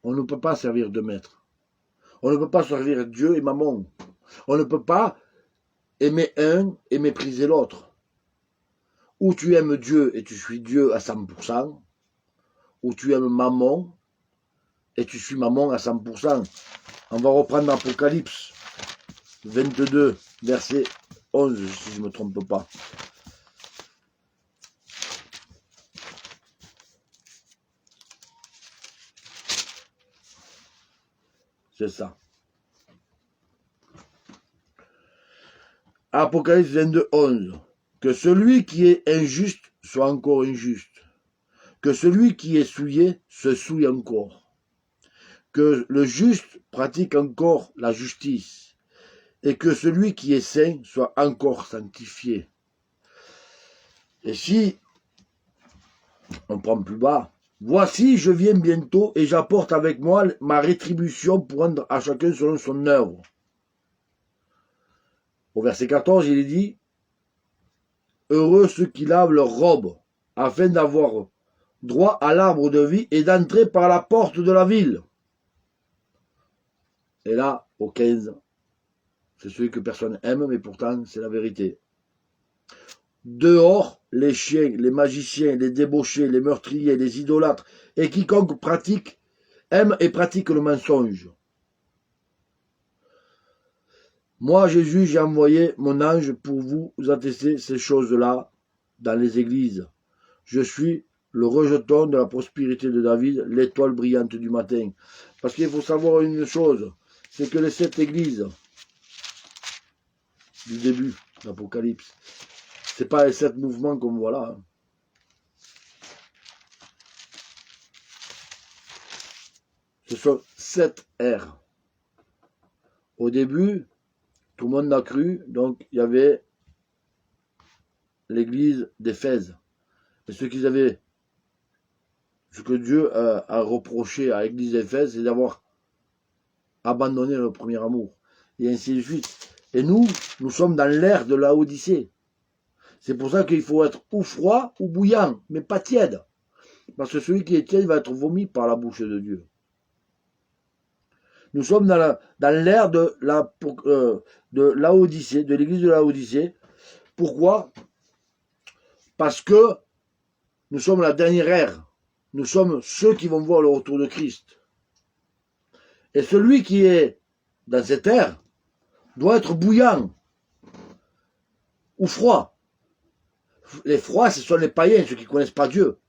on ne peut pas servir de maître. On ne peut pas servir Dieu et Mammon. On ne peut pas aimer un et mépriser l'autre. Ou tu aimes Dieu et tu suis Dieu à 100%, ou tu aimes Mammon et tu suis Mammon à 100%. On va reprendre Apocalypse 22, verset 11, si je ne me trompe pas. C'est ça. Apocalypse 22, 11. Que celui qui est injuste soit encore injuste. Que celui qui est souillé se souille encore. Que le juste pratique encore la justice. Et que celui qui est saint soit encore sanctifié. Et si on prend plus bas, voici, je viens bientôt et j'apporte avec moi ma rétribution pour rendre à chacun selon son œuvre. Au verset 14, il est dit, heureux ceux qui lavent leurs robes, afin d'avoir droit à l'arbre de vie et d'entrer par la porte de la ville. Et là, au 15, c'est celui que personne aime, mais pourtant c'est la vérité. Dehors, les chiens, les magiciens, les débauchés, les meurtriers, les idolâtres, et quiconque pratique, aime et pratique le mensonge. Moi, Jésus, j'ai envoyé mon ange pour vous attester ces choses-là dans les églises. Je suis le rejeton de la prospérité de David, l'étoile brillante du matin. Parce qu'il faut savoir une chose, c'est que les 7 églises du début de l'Apocalypse, c'est pas les 7 mouvements comme voilà. Ce sont 7 ères. Au début, tout le monde a cru, donc il y avait l'église d'Éphèse. Et ce qu'ils avaient, ce que Dieu a reproché à l'église d'Éphèse, c'est d'avoir abandonné le premier amour. Et ainsi de suite. Et nous sommes dans l'ère de la Odyssée. C'est pour ça qu'il faut être ou froid ou bouillant, mais pas tiède. Parce que celui qui est tiède va être vomi par la bouche de Dieu. Nous sommes dans l'ère de la Odyssée, de l'église de la Odyssée. Pourquoi? Parce que nous sommes la dernière ère. Nous sommes ceux qui vont voir le retour de Christ. Et celui qui est dans cette ère doit être bouillant ou froid. Les froids, ce sont les païens, ceux qui ne connaissent pas Dieu.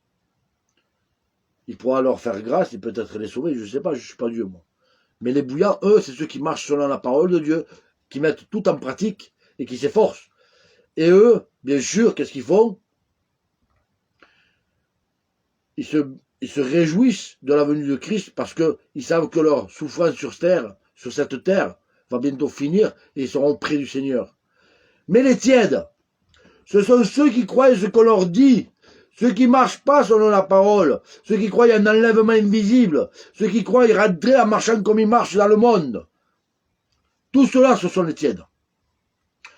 Il pourra leur faire grâce et peut-être les sauver, je ne sais pas, je ne suis pas Dieu, moi. Mais les bouillants, eux, c'est ceux qui marchent selon la parole de Dieu, qui mettent tout en pratique et qui s'efforcent. Et eux, bien sûr, qu'est-ce qu'ils font? Ils se réjouissent de la venue de Christ parce qu'ils savent que leur souffrance sur cette terre, va bientôt finir et ils seront près du Seigneur. Mais les tièdes, ce sont ceux qui croient ce qu'on leur dit, ceux qui ne marchent pas selon la parole, ceux qui croient un enlèvement invisible, ceux qui croient rentrer en marchant comme ils marchent dans le monde. Tout cela, ce sont les tièdes.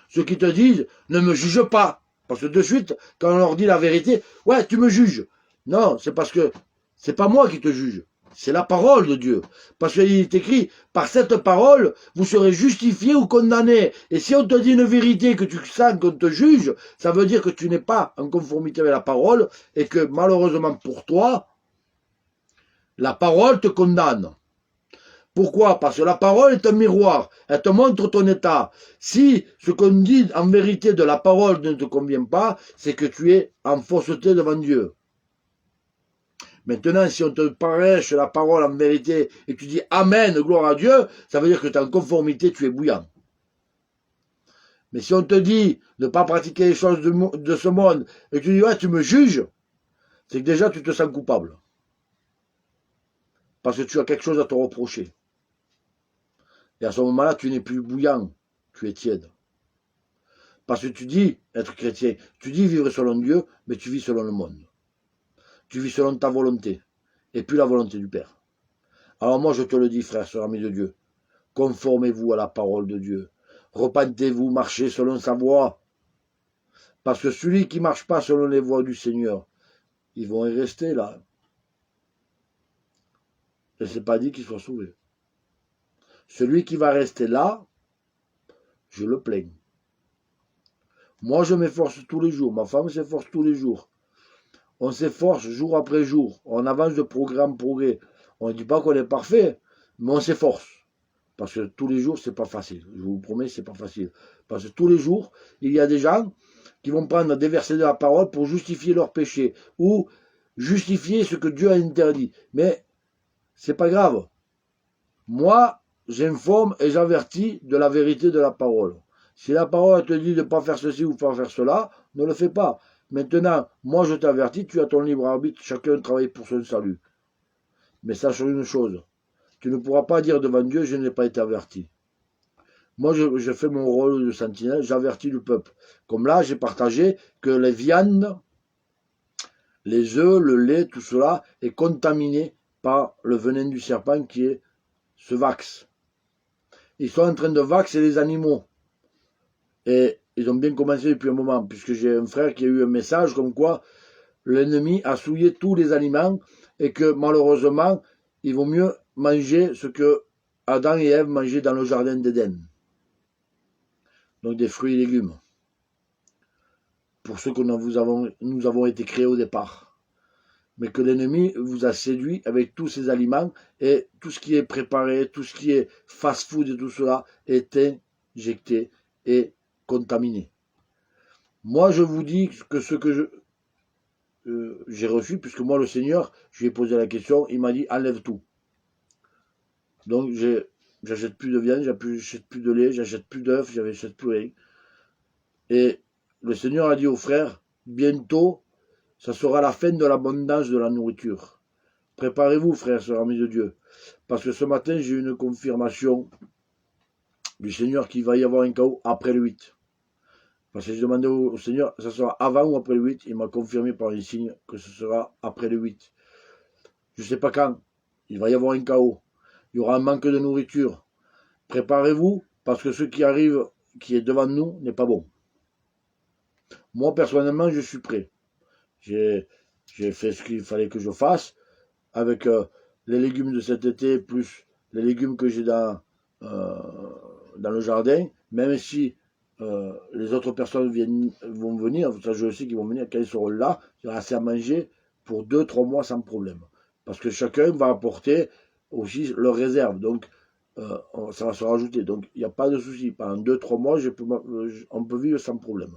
Ceux qui te disent, ne me juge pas. Parce que de suite, quand on leur dit la vérité, ouais, tu me juges. Non, c'est parce que c'est pas moi qui te juge. C'est la parole de Dieu. Parce qu'il est écrit, par cette parole, vous serez justifiés ou condamnés. Et si on te dit une vérité que tu sens qu'on te juge, ça veut dire que tu n'es pas en conformité avec la parole et que malheureusement pour toi, la parole te condamne. Pourquoi? Parce que la parole est un miroir. Elle te montre ton état. Si ce qu'on dit en vérité de la parole ne te convient pas, c'est que tu es en fausseté devant Dieu. Maintenant, si on te prêche la parole en vérité et que tu dis Amen, gloire à Dieu, ça veut dire que tu es en conformité, tu es bouillant. Mais si on te dit de ne pas pratiquer les choses de ce monde et que tu dis ouais, tu me juges, c'est que déjà tu te sens coupable. Parce que tu as quelque chose à te reprocher. Et à ce moment-là, tu n'es plus bouillant, tu es tiède. Parce que tu dis être chrétien, tu dis vivre selon Dieu, mais tu vis selon le monde. Tu vis selon ta volonté, et plus la volonté du Père. Alors moi je te le dis, frère, sœur, ami de Dieu, conformez-vous à la parole de Dieu. Repentez-vous, marchez selon sa voie. Parce que celui qui ne marche pas selon les voies du Seigneur, ils vont y rester là. Et ce n'est pas dit qu'ils soient sauvés. Celui qui va rester là, je le plains. Moi, je m'efforce tous les jours. Ma femme s'efforce tous les jours. On s'efforce jour après jour. On avance de progrès en progrès. On ne dit pas qu'on est parfait, mais on s'efforce. Parce que tous les jours, c'est pas facile. Je vous promets, c'est pas facile. Parce que tous les jours, il y a des gens qui vont prendre des versets de la parole pour justifier leur péché ou justifier ce que Dieu a interdit. Mais c'est pas grave. Moi, j'informe et j'avertis de la vérité de la parole. Si la parole te dit de ne pas faire ceci ou de pas faire cela, ne le fais pas. Maintenant, moi je t'avertis, tu as ton libre arbitre, chacun travaille pour son salut. Mais sache une chose, tu ne pourras pas dire devant Dieu, je n'ai pas été averti. Moi, je fais mon rôle de sentinelle, j'avertis le peuple. Comme là, j'ai partagé que les viandes, les œufs, le lait, tout cela est contaminé par le venin du serpent qui est ce vax. Ils sont en train de vaxer les animaux. Et ils ont bien commencé depuis un moment, puisque j'ai un frère qui a eu un message comme quoi l'ennemi a souillé tous les aliments et que malheureusement, il vaut mieux manger ce que Adam et Ève mangeaient dans le jardin d'Éden. Donc des fruits et légumes. Pour ceux que nous avons été créés au départ. Mais que l'ennemi vous a séduit avec tous ces aliments et tout ce qui est préparé, tout ce qui est fast-food et tout cela est injecté et contaminé. Moi, je vous dis que ce que j'ai reçu, puisque moi, le Seigneur, je lui ai posé la question, il m'a dit, enlève tout. Donc, j'achète plus de viande, j'achète plus de lait, j'achète plus d'œufs, j'achète plus rien. Et le Seigneur a dit aux frères, bientôt, ça sera la fin de l'abondance de la nourriture. Préparez-vous, frères, sœurs, amis de Dieu. Parce que ce matin, j'ai eu une confirmation du Seigneur qu'il va y avoir un chaos après le 8. Parce que j'ai demandé au Seigneur, ça sera avant ou après le 8. Il m'a confirmé par les signes que ce sera après le 8. Je ne sais pas quand. Il va y avoir un chaos. Il y aura un manque de nourriture. Préparez-vous, parce que ce qui arrive, qui est devant nous, n'est pas bon. Moi, personnellement, je suis prêt. J'ai fait ce qu'il fallait que je fasse avec les légumes de cet été, plus les légumes que j'ai dans le jardin, même si les autres personnes vont venir, ça je sais qu'ils vont venir, quand ils seront là, il y aura assez à manger pour 2-3 mois sans problème. Parce que chacun va apporter aussi leur réserve, donc ça va se rajouter. Donc il n'y a pas de souci, pendant 2-3 mois, on peut vivre sans problème.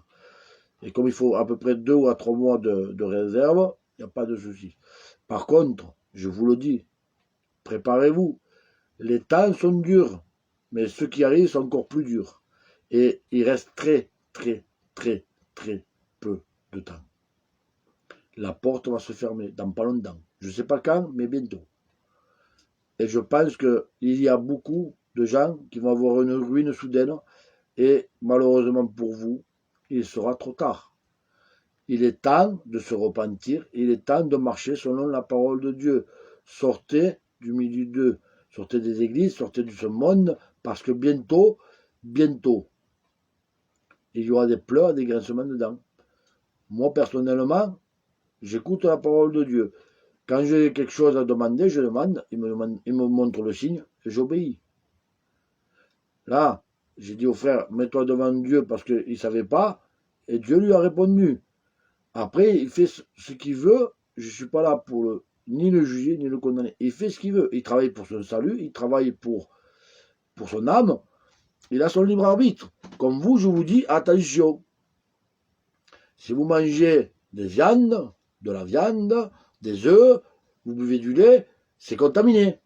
Et comme il faut à peu près 2 à 3 mois de réserve, il n'y a pas de souci. Par contre, je vous le dis, préparez-vous. Les temps sont durs, mais ceux qui arrivent sont encore plus durs. Et il reste très, très, très, très peu de temps. La porte va se fermer dans pas longtemps. Je ne sais pas quand, mais bientôt. Et je pense qu'il y a beaucoup de gens qui vont avoir une ruine soudaine. Et malheureusement pour vous, il sera trop tard. Il est temps de se repentir. Il est temps de marcher selon la parole de Dieu. Sortez du milieu d'eux. Sortez des églises, sortez de ce monde, parce que bientôt, il y aura des pleurs et des grincements dedans. Moi, personnellement, j'écoute la parole de Dieu. Quand j'ai quelque chose à demander, je demande, il me montre le signe, et j'obéis. Là, j'ai dit au frère, mets-toi devant Dieu parce qu'il ne savait pas, et Dieu lui a répondu. Après, il fait ce qu'il veut, je ne suis pas là pour ni le juger, ni le condamner. Il fait ce qu'il veut. Il travaille pour son salut, il travaille pour son âme, il a son libre arbitre. Comme vous, je vous dis, attention. Si vous mangez des viandes, de la viande, des œufs, vous buvez du lait, c'est contaminé.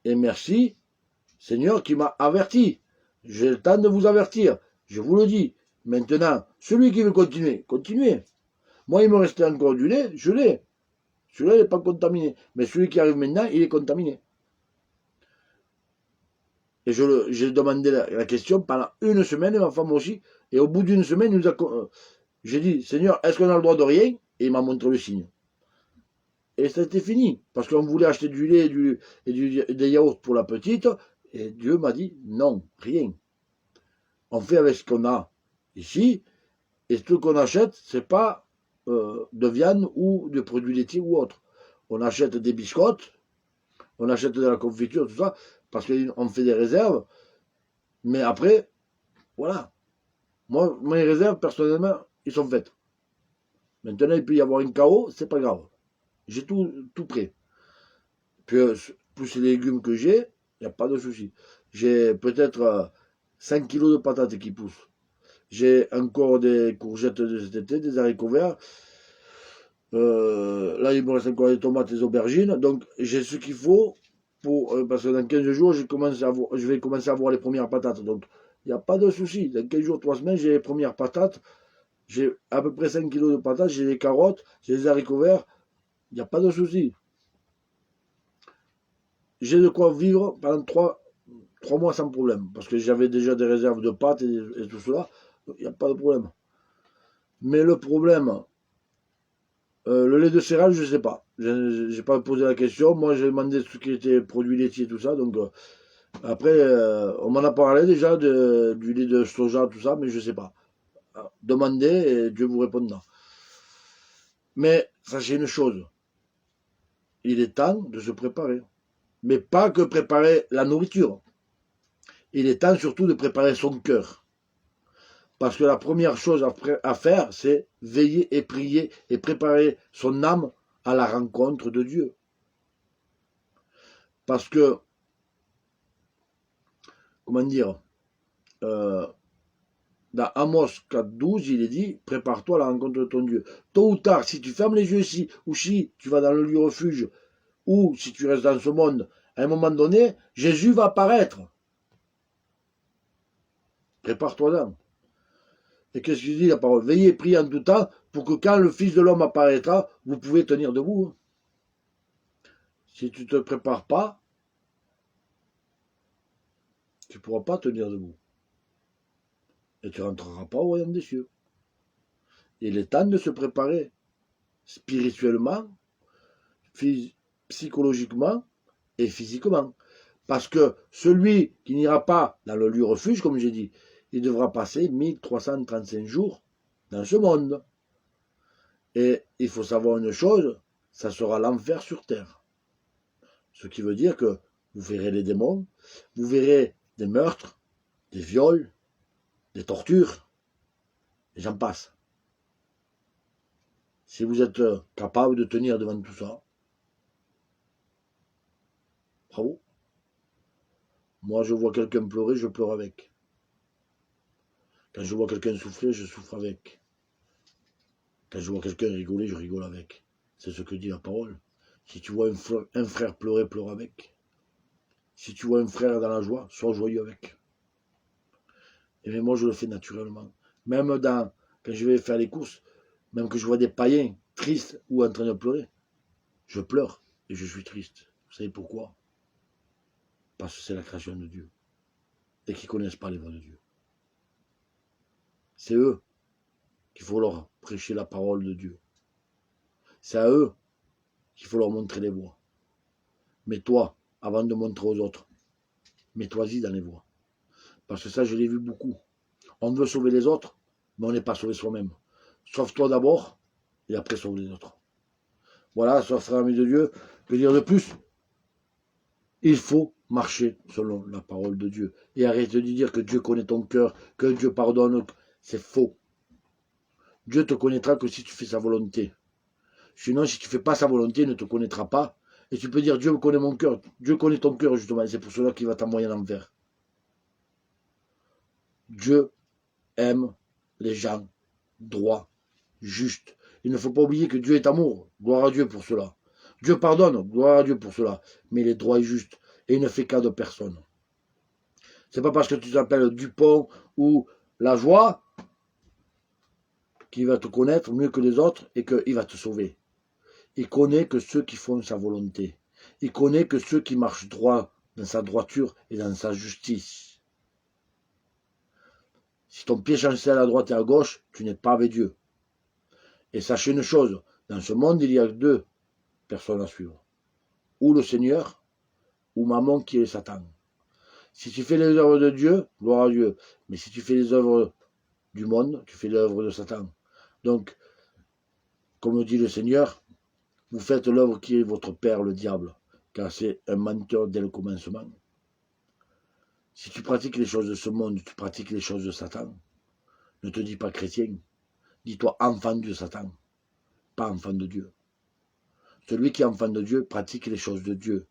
Et merci, Seigneur, qui m'a averti. J'ai le temps de vous avertir. Je vous le dis. Maintenant, celui qui veut continuer, continuez. Moi, il me restait encore du lait, je l'ai. Celui-là n'est pas contaminé. Mais celui qui arrive maintenant, il est contaminé. Et j'ai demandé la question pendant une semaine, et ma femme aussi. Et au bout d'une semaine, j'ai dit, Seigneur, est-ce qu'on a le droit de rien? Et il m'a montré le signe. Et ça a été fini. Parce qu'on voulait acheter du lait et des yaourts pour la petite. Et Dieu m'a dit, non, rien. On fait avec ce qu'on a ici. Et ce qu'on achète, c'est pas de viande ou de produits laitiers ou autre. On achète des biscottes, on achète de la confiture, tout ça, parce qu'on fait des réserves. Mais après, voilà. Moi, mes réserves, personnellement, ils sont faites. Maintenant, il peut y avoir un chaos, c'est pas grave. J'ai tout prêt. Puis, plus les légumes que j'ai, il n'y a pas de souci. J'ai peut-être 5 kilos de patates qui poussent. J'ai encore des courgettes de cet été, des haricots verts. Là, il me reste encore des tomates, des aubergines. Donc, j'ai ce qu'il faut pour. Parce que dans 15 jours, je vais commencer à avoir les premières patates. Donc, il n'y a pas de souci. Dans 15 jours, 3 semaines, j'ai les premières patates. J'ai à peu près 5 kilos de patates. J'ai des carottes, j'ai des haricots verts. Il n'y a pas de souci. J'ai de quoi vivre pendant 3 mois sans problème. Parce que j'avais déjà des réserves de pâtes et tout cela. Il n'y a pas de problème. Mais le problème, le lait de céréales, je ne sais pas. Je n'ai pas posé la question. Moi, j'ai demandé ce qui était produits laitiers et tout ça. Donc, après, on m'en a parlé déjà du lait de soja, tout ça, mais je ne sais pas. Demandez et Dieu vous répondra. Mais sachez une chose. Il est temps de se préparer. Mais pas que préparer la nourriture. Il est temps surtout de préparer son cœur. Parce que la première chose à faire, c'est veiller et prier et préparer son âme à la rencontre de Dieu. Parce que, comment dire, dans Amos 4.12, il est dit, prépare-toi à la rencontre de ton Dieu. Tôt ou tard, si tu fermes les yeux ici, ou si tu vas dans le lieu refuge, ou si tu restes dans ce monde, à un moment donné, Jésus va apparaître. Prépare-toi-en. Et qu'est-ce qu'il dit la parole? Veillez et priez en tout temps, pour que quand le Fils de l'homme apparaîtra, vous pouvez tenir debout. Si tu ne te prépares pas, tu ne pourras pas tenir debout. Et tu ne rentreras pas au royaume des cieux. Il est temps de se préparer spirituellement, psychologiquement et physiquement. Parce que celui qui n'ira pas dans le lieu refuge, comme j'ai dit, il devra passer 1335 jours dans ce monde. Et il faut savoir une chose, ça sera l'enfer sur terre. Ce qui veut dire que vous verrez les démons, vous verrez des meurtres, des viols, des tortures, et j'en passe. Si vous êtes capable de tenir devant tout ça, bravo. Moi, je vois quelqu'un pleurer, je pleure avec. Quand je vois quelqu'un souffler, je souffre avec. Quand je vois quelqu'un rigoler, je rigole avec. C'est ce que dit la parole. Si tu vois un frère pleurer, pleure avec. Si tu vois un frère dans la joie, sois joyeux avec. Et bien moi, je le fais naturellement. Même quand je vais faire les courses, même que je vois des païens tristes ou en train de pleurer, je pleure et je suis triste. Vous savez pourquoi? Parce que c'est la création de Dieu. Et qu'ils ne connaissent pas les voies de Dieu. C'est eux qu'il faut leur prêcher la parole de Dieu. C'est à eux qu'il faut leur montrer les voies. Mais toi, avant de montrer aux autres, mets-toi-y dans les voies. Parce que ça, je l'ai vu beaucoup. On veut sauver les autres, mais on n'est pas sauvé soi-même. Sauve-toi d'abord, et après sauve les autres. Voilà, sois frère ami de Dieu. Que dire de plus? Il faut marcher selon la parole de Dieu. Et arrête de dire que Dieu connaît ton cœur, que Dieu pardonne. C'est faux. Dieu te connaîtra que si tu fais sa volonté. Sinon, si tu ne fais pas sa volonté, il ne te connaîtra pas. Et tu peux dire, Dieu connaît mon cœur. Dieu connaît ton cœur, justement. Et c'est pour cela qu'il va t'envoyer en enfer. Dieu aime les gens droits, justes. Il ne faut pas oublier que Dieu est amour. Gloire à Dieu pour cela. Dieu pardonne. Gloire à Dieu pour cela. Mais il est droit et juste. Et il ne fait cas de personne. C'est pas parce que tu t'appelles Dupont ou La Joie qu'il va te connaître mieux que les autres et qu'il va te sauver. Il connaît que ceux qui font sa volonté. Il connaît que ceux qui marchent droit dans sa droiture et dans sa justice. Si ton pied chancelle à droite et à gauche, tu n'es pas avec Dieu. Et sachez une chose, dans ce monde, il y a deux personnes à suivre. Ou le Seigneur, ou Mammon qui est Satan. Si tu fais les œuvres de Dieu, gloire à Dieu. Mais si tu fais les œuvres du monde, tu fais l'œuvre de Satan. Donc, comme dit le Seigneur, vous faites l'œuvre qui est votre père, le diable, car c'est un menteur dès le commencement. Si tu pratiques les choses de ce monde, tu pratiques les choses de Satan. Ne te dis pas chrétien. Dis-toi enfant de Satan, pas enfant de Dieu. Celui qui est enfant de Dieu pratique les choses de Dieu,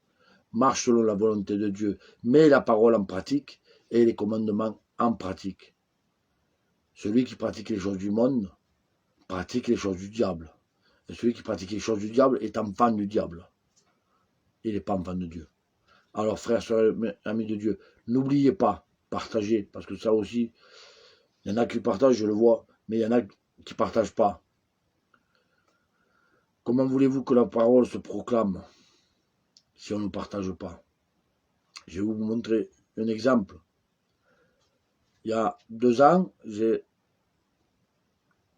marche selon la volonté de Dieu, met la parole en pratique et les commandements en pratique. Celui qui pratique les choses du monde pratique les choses du diable. Et celui qui pratique les choses du diable est enfant du diable. Il n'est pas enfant de Dieu. Alors frères, soeurs, amis de Dieu, n'oubliez pas, partagez, parce que ça aussi, il y en a qui partagent, je le vois, mais il y en a qui ne partagent pas. Comment voulez-vous que la parole se proclame si on ne partage pas? Je vais vous montrer un exemple. Il y a 2 ans, j'ai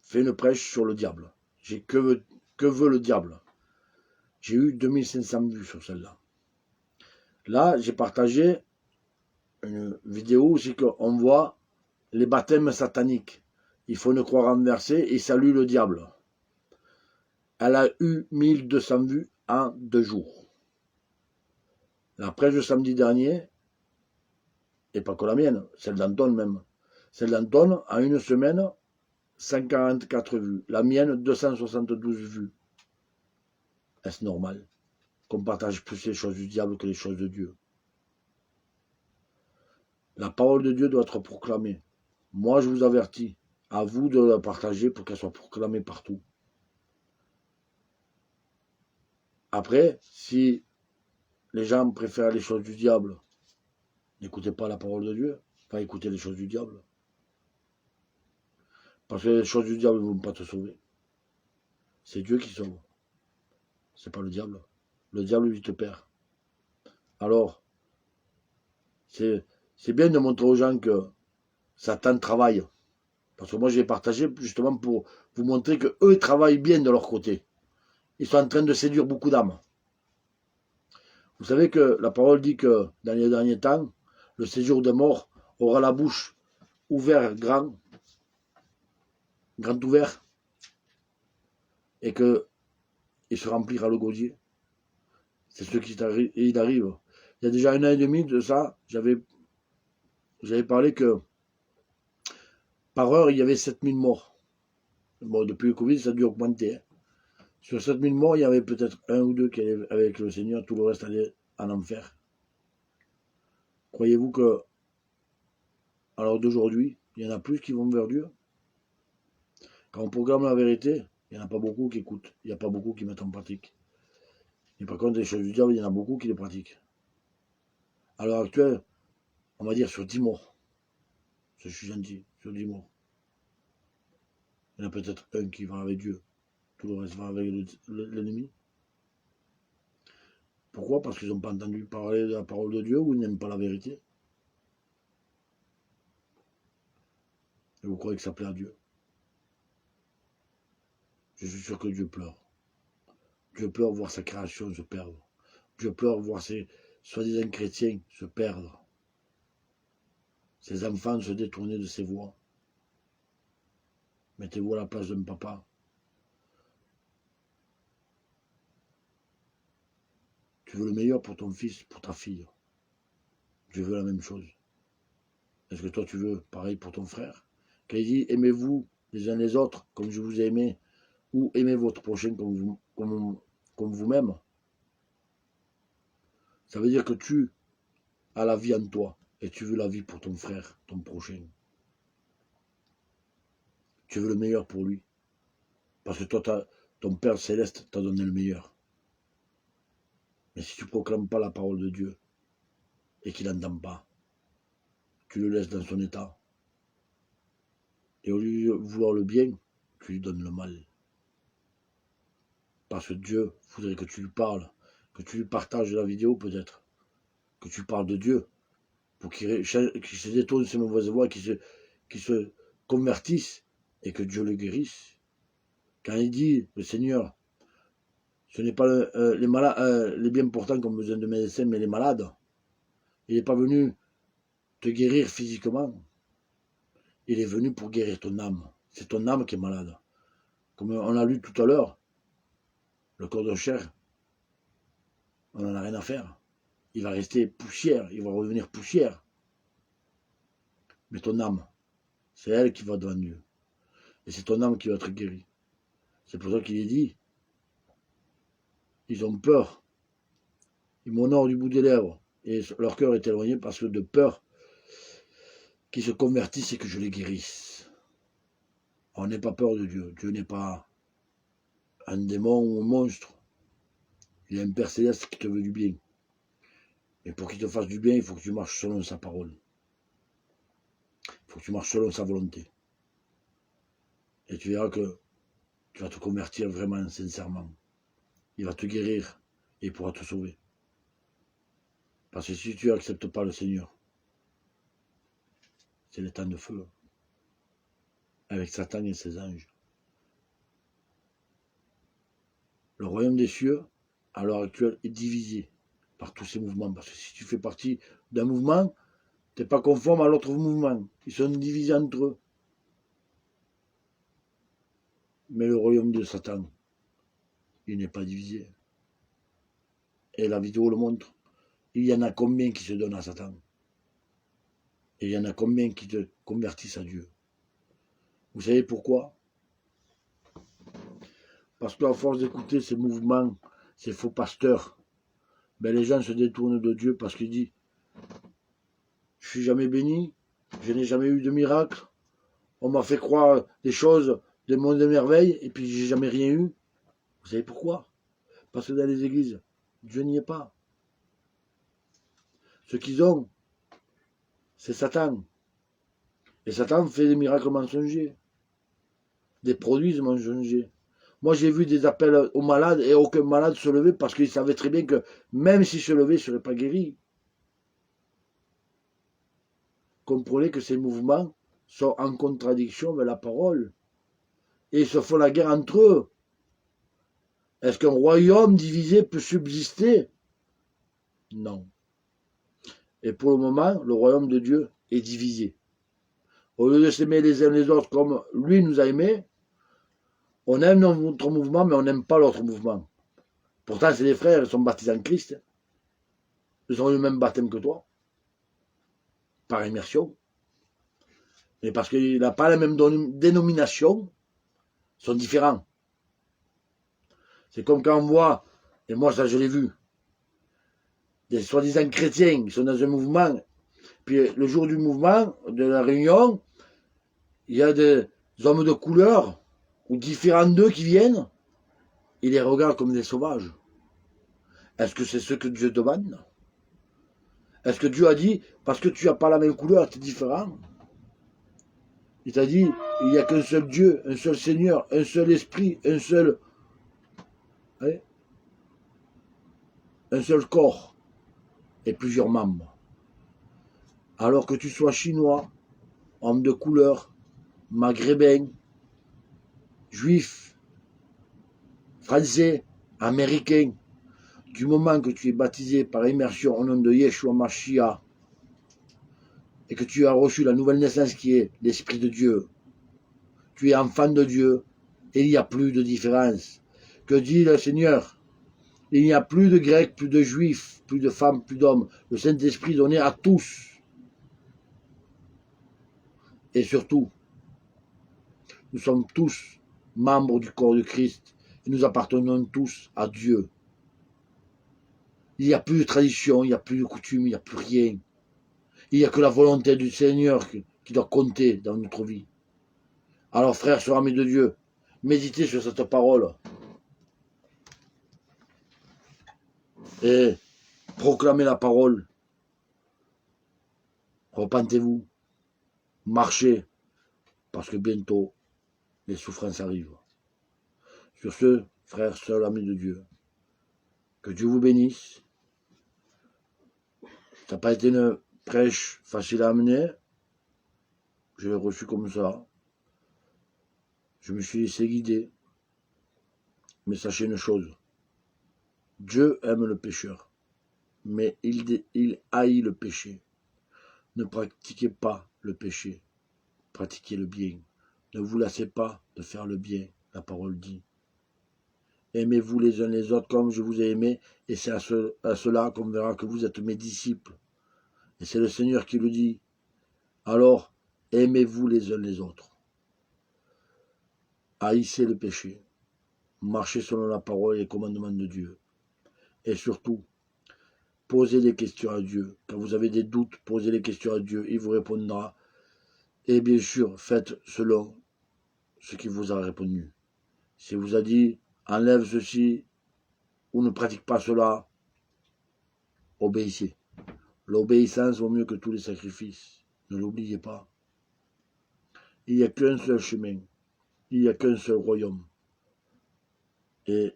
fait une prêche sur le diable. Que veut le diable? J'ai eu 2500 vues sur celle-là. Là, j'ai partagé une vidéo aussi qu'on voit les baptêmes sataniques. Il faut une croix renversée et salue le diable. Elle a eu 1200 vues en 2 jours. La prêche de samedi dernier, et pas que la mienne, celle d'Anton même. Celle d'Anton, en une semaine, 144 vues. La mienne, 272 vues. Est-ce normal qu'on partage plus les choses du diable que les choses de Dieu? La parole de Dieu doit être proclamée. Moi, je vous avertis, à vous de la partager pour qu'elle soit proclamée partout. Après, si les gens préfèrent les choses du diable, n'écoutez pas la parole de Dieu, pas écouter les choses du diable. Parce que les choses du diable ne vont pas te sauver. C'est Dieu qui sauve. C'est pas le diable. Le diable, lui, te perd. Alors, c'est bien de montrer aux gens que Satan travaille. Parce que moi, j'ai partagé justement pour vous montrer qu'eux travaillent bien de leur côté. Ils sont en train de séduire beaucoup d'âmes. Vous savez que la parole dit que dans les derniers temps, le séjour des morts aura la bouche ouverte, grand ouvert, et qu'il se remplira le gosier. C'est ce qui arrive. Il y a déjà 1 an et demi de ça, j'avais parlé que par heure, il y avait 7000 morts. Bon, depuis le Covid, ça a dû augmenter. Hein. Sur 7000 morts, il y avait peut-être 1 ou 2 qui allaient avec le Seigneur, tout le reste allait en enfer. Croyez-vous que, à l'heure d'aujourd'hui, il y en a plus qui vont vers Dieu? Quand on proclame la vérité, il n'y en a pas beaucoup qui écoutent, il n'y a pas beaucoup qui mettent en pratique. Et par contre, les choses du diable, il y en a beaucoup qui les pratiquent. À l'heure actuelle, on va dire sur 10 morts, je suis gentil, sur 10 morts, il y en a peut-être un qui va avec Dieu, tout le reste va avec l'ennemi. Pourquoi? Parce qu'ils n'ont pas entendu parler de la parole de Dieu ou ils n'aiment pas la vérité. Et vous croyez que ça plaît à Dieu? Je suis sûr que Dieu pleure. Dieu pleure voir sa création se perdre. Dieu pleure voir ses soi-disant chrétiens se perdre. Ses enfants se détourner de ses voies. Mettez-vous à la place d'un papa. Tu veux le meilleur pour ton fils, pour ta fille. Dieu veut la même chose. Est-ce que toi tu veux pareil pour ton frère? Quand il dit aimez-vous les uns les autres comme je vous ai aimé, ou aimez votre prochain comme vous-même, ça veut dire que tu as la vie en toi et tu veux la vie pour ton frère, ton prochain. Tu veux le meilleur pour lui. Parce que toi, ton Père Céleste t'a donné le meilleur. Mais si tu ne proclames pas la parole de Dieu et qu'il n'entend pas, tu le laisses dans son état. Et au lieu de vouloir le bien, tu lui donnes le mal. Parce que Dieu voudrait que tu lui parles, que tu lui partages la vidéo peut-être, que tu parles de Dieu, pour qu'il se détourne de ses mauvaises voies, qu'il se convertisse et que Dieu le guérisse. Quand il dit, le Seigneur, ce n'est pas les bien portants qui ont besoin de médecins, mais les malades. Il n'est pas venu te guérir physiquement. Il est venu pour guérir ton âme. C'est ton âme qui est malade. Comme on a lu tout à l'heure, le corps de chair, on n'en a rien à faire. Il va rester poussière, il va revenir poussière. Mais ton âme, C'est elle qui va devant Dieu. Et c'est ton âme qui va être guérie. C'est pour ça qu'il est dit, ils ont peur. Ils m'honorent du bout des lèvres. Et leur cœur est éloigné parce que de peur qu'ils se convertissent et que je les guérisse. On n'est pas peur de Dieu. Dieu n'est pas un démon ou un monstre. Il est un Père Céleste qui te veut du bien. Et pour qu'il te fasse du bien, il faut que tu marches selon sa parole. Il faut que tu marches selon sa volonté. Et tu verras que tu vas te convertir vraiment, sincèrement. Il va te guérir et il pourra te sauver. Parce que si tu n'acceptes pas le Seigneur, c'est le temps de feu. Avec Satan et ses anges. Le royaume des cieux, à l'heure actuelle, est divisé par tous ces mouvements. Parce que si tu fais partie d'un mouvement, tu n'es pas conforme à l'autre mouvement. Ils sont divisés entre eux. Mais le royaume de Satan, il n'est pas divisé. Et la vidéo le montre. Il y en a combien qui se donnent à Satan? Et il y en a combien qui te convertissent à Dieu? Vous savez pourquoi? Parce qu'à force d'écouter ces mouvements, ces faux pasteurs, ben les gens se détournent de Dieu parce qu'ils disent « Je suis jamais béni, je n'ai jamais eu de miracle, on m'a fait croire des choses, des mondes de merveilles, et puis j'ai jamais rien eu. » Vous savez pourquoi? Parce que dans les églises, Dieu n'y est pas. Ce qu'ils ont, c'est Satan. Et Satan fait des miracles mensongers, des produits mensongers. Moi, j'ai vu des appels aux malades et aucun malade se levait parce qu'il savait très bien que même s'il se levait, il ne serait pas guéri. Comprenez que ces mouvements sont en contradiction avec la parole. Et ils se font la guerre entre eux. Est-ce qu'un royaume divisé peut subsister? Non. Et pour le moment, le royaume de Dieu est divisé. Au lieu de s'aimer les uns les autres comme lui nous a aimés, on aime notre mouvement, mais on n'aime pas l'autre mouvement. Pourtant, c'est des frères, ils sont baptisés en Christ. Ils ont eu le même baptême que toi, par immersion. Mais parce qu'il n'a pas la même dénomination, ils sont différents. C'est comme quand on voit, et moi ça je l'ai vu, des soi-disant chrétiens qui sont dans un mouvement, puis le jour du mouvement, de la réunion, il y a des hommes de couleur, ou différents d'eux qui viennent, ils les regardent comme des sauvages. Est-ce que c'est ce que Dieu demande? Est-ce que Dieu a dit, parce que tu n'as pas la même couleur, tu es différent? Il t'a dit, il n'y a qu'un seul Dieu, un seul Seigneur, un seul Esprit, un seul corps et plusieurs membres. Alors que tu sois chinois, homme de couleur, maghrébin, juif, français, américain, du moment que tu es baptisé par immersion au nom de Yeshua Mashiach et que tu as reçu la nouvelle naissance qui est l'Esprit de Dieu, tu es enfant de Dieu et il n'y a plus de différence. Que dit le Seigneur? Il n'y a plus de Grecs, plus de Juifs, plus de femmes, plus d'hommes. Le Saint-Esprit donné à tous. Et surtout, nous sommes tous membres du corps de Christ et nous appartenons tous à Dieu. Il n'y a plus de tradition, il n'y a plus de coutume, il n'y a plus rien. Il n'y a que la volonté du Seigneur qui doit compter dans notre vie. Alors frères, sœurs, amis de Dieu, méditez sur cette parole. Et proclamez la parole. Repentez-vous. Marchez. Parce que bientôt, les souffrances arrivent. Sur ce, frères, sœurs, amis de Dieu, que Dieu vous bénisse. Ça n'a pas été une prêche facile à amener. Je l'ai reçu comme ça. Je me suis laissé guider. Mais sachez une chose. Dieu aime le pécheur. Mais il haït le péché. Ne pratiquez pas le péché. Pratiquez le bien. Ne vous lassez pas de faire le bien. La parole dit. Aimez-vous les uns les autres comme je vous ai aimé. Et c'est à cela qu'on verra que vous êtes mes disciples. Et c'est le Seigneur qui le dit. Alors, Aimez-vous les uns les autres. Haïssez le péché. Marchez selon la parole et les commandements de Dieu. Et surtout, posez des questions à Dieu. Quand vous avez des doutes, posez les questions à Dieu. Il vous répondra. Et bien sûr, faites selon ce qu'il vous a répondu. S'il vous a dit, enlève ceci ou ne pratique pas cela, obéissez. L'obéissance vaut mieux que tous les sacrifices. Ne l'oubliez pas. Il n'y a qu'un seul chemin. Il n'y a qu'un seul royaume. Et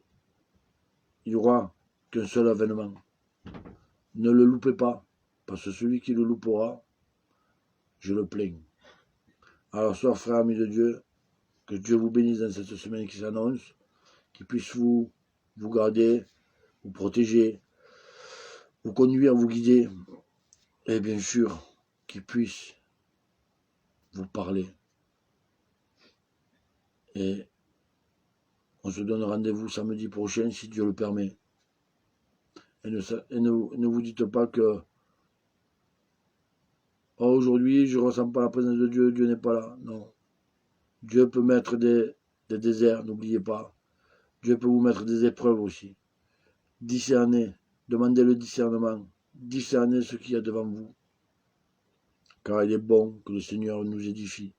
il n'y aura qu'un seul avènement. Ne le loupez pas, parce que celui qui le loupera, je le plains. Alors, soeur, frère, ami de Dieu, que Dieu vous bénisse dans cette semaine qui s'annonce, qu'il puisse vous garder, vous protéger, vous conduire, vous guider, et bien sûr, qu'il puisse vous parler. Et on se donne rendez-vous samedi prochain, si Dieu le permet. Et ne vous dites pas que oh, aujourd'hui, je ne ressens pas la présence de Dieu, Dieu n'est pas là. Non. Dieu peut mettre des déserts, n'oubliez pas. Dieu peut vous mettre des épreuves aussi. Discernez, demandez le discernement. Discernez ce qu'il y a devant vous. Car il est bon que le Seigneur nous édifie.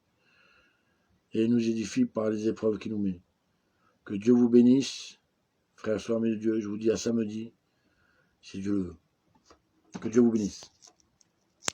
Et il nous édifie par les épreuves qu'il nous met. Que Dieu vous bénisse. Frères, soeurs, amis de Dieu, je vous dis à samedi, si Dieu le veut. Que Dieu vous bénisse.